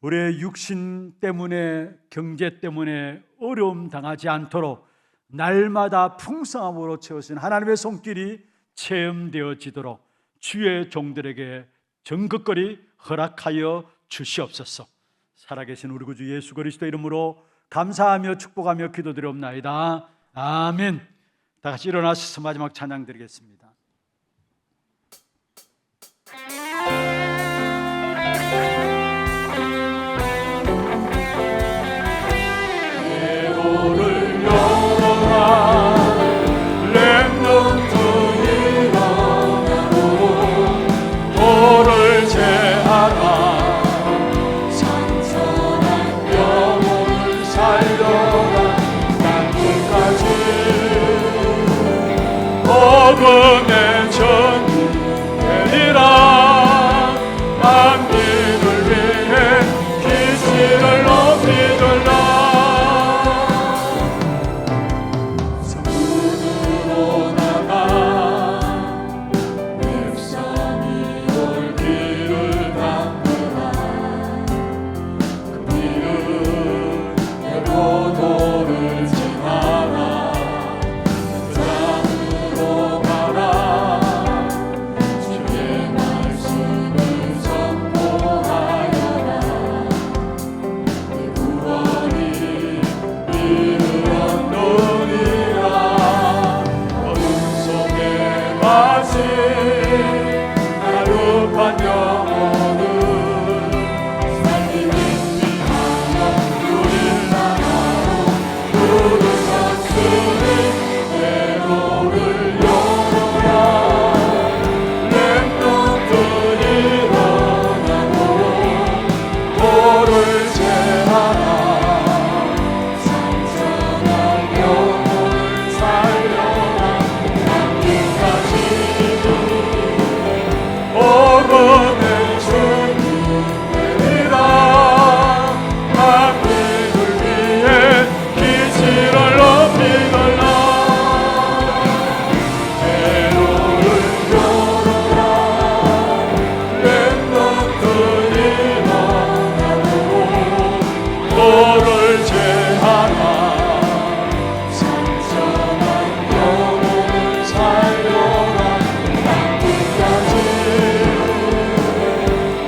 우리의 육신 때문에 경제 때문에 어려움 당하지 않도록 날마다 풍성함으로 채우신 하나님의 손길이 체험되어지도록 주의 종들에게 전극거리 허락하여 주시옵소서. 살아계신 우리 구주 예수 그리스도 이름으로 감사하며 축복하며 기도드리옵나이다. 아멘. 다 같이 일어나셔서 마지막 찬양 드리겠습니다. 배로를 열어라 렘넌트 일어나고 도를 제하라 상처난 복음의 전이 되리라. 만민을 위해 기치를 높이더라. 성문으로 나가 백성이 올 길을 닦으라. 그 길은 내 포도를 지나라. 그 땅으로 가라. 주의 말씀을 선포하여라. 내 구원이 이르렀느니라. 어둠 속에 마신 나룩한 영혼을 살리는 위하여 누릴 나라로 부르셨으니 외로를 열어라. 렘넌트 일어나고 돌을 제하라. 상처난 영혼을 살려라. 남기까지 복음의 주님 되리라. 만민을 위해 기치를 높이더라. 대로를 열어라. 렘넌트 일어나고 돌을 제하라. 상처난 영혼을 살려라. 남기까지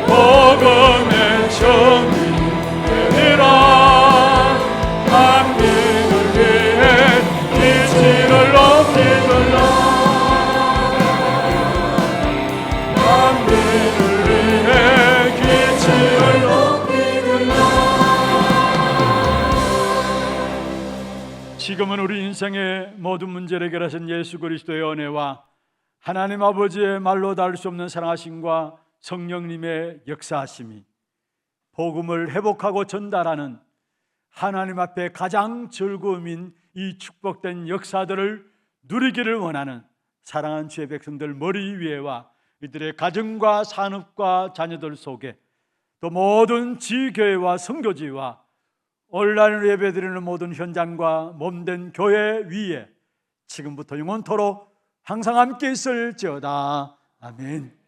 복음의 전이 되리라. 만민을 위해 기치를 높이더라. 만민을 위해 기치를 높이더라. 지금은 우리 인생의 모든 문제를 해결하신 예수 그리스도의 은혜와 하나님 아버지의 말로 닿을 수 없는 사랑하심과 성령님의 역사하심이 복음을 회복하고 전달하는 하나님 앞에 가장 즐거움인 이 축복된 역사들을 누리기를 원하는 사랑하는 주의 백성들 머리 위에와 이들의 가정과 산업과 자녀들 속에 또 모든 지교회와 선교지와 온라인으로 예배드리는 모든 현장과 몸된 교회 위에 지금부터 영원토록 항상 함께 있을지어다. 아멘.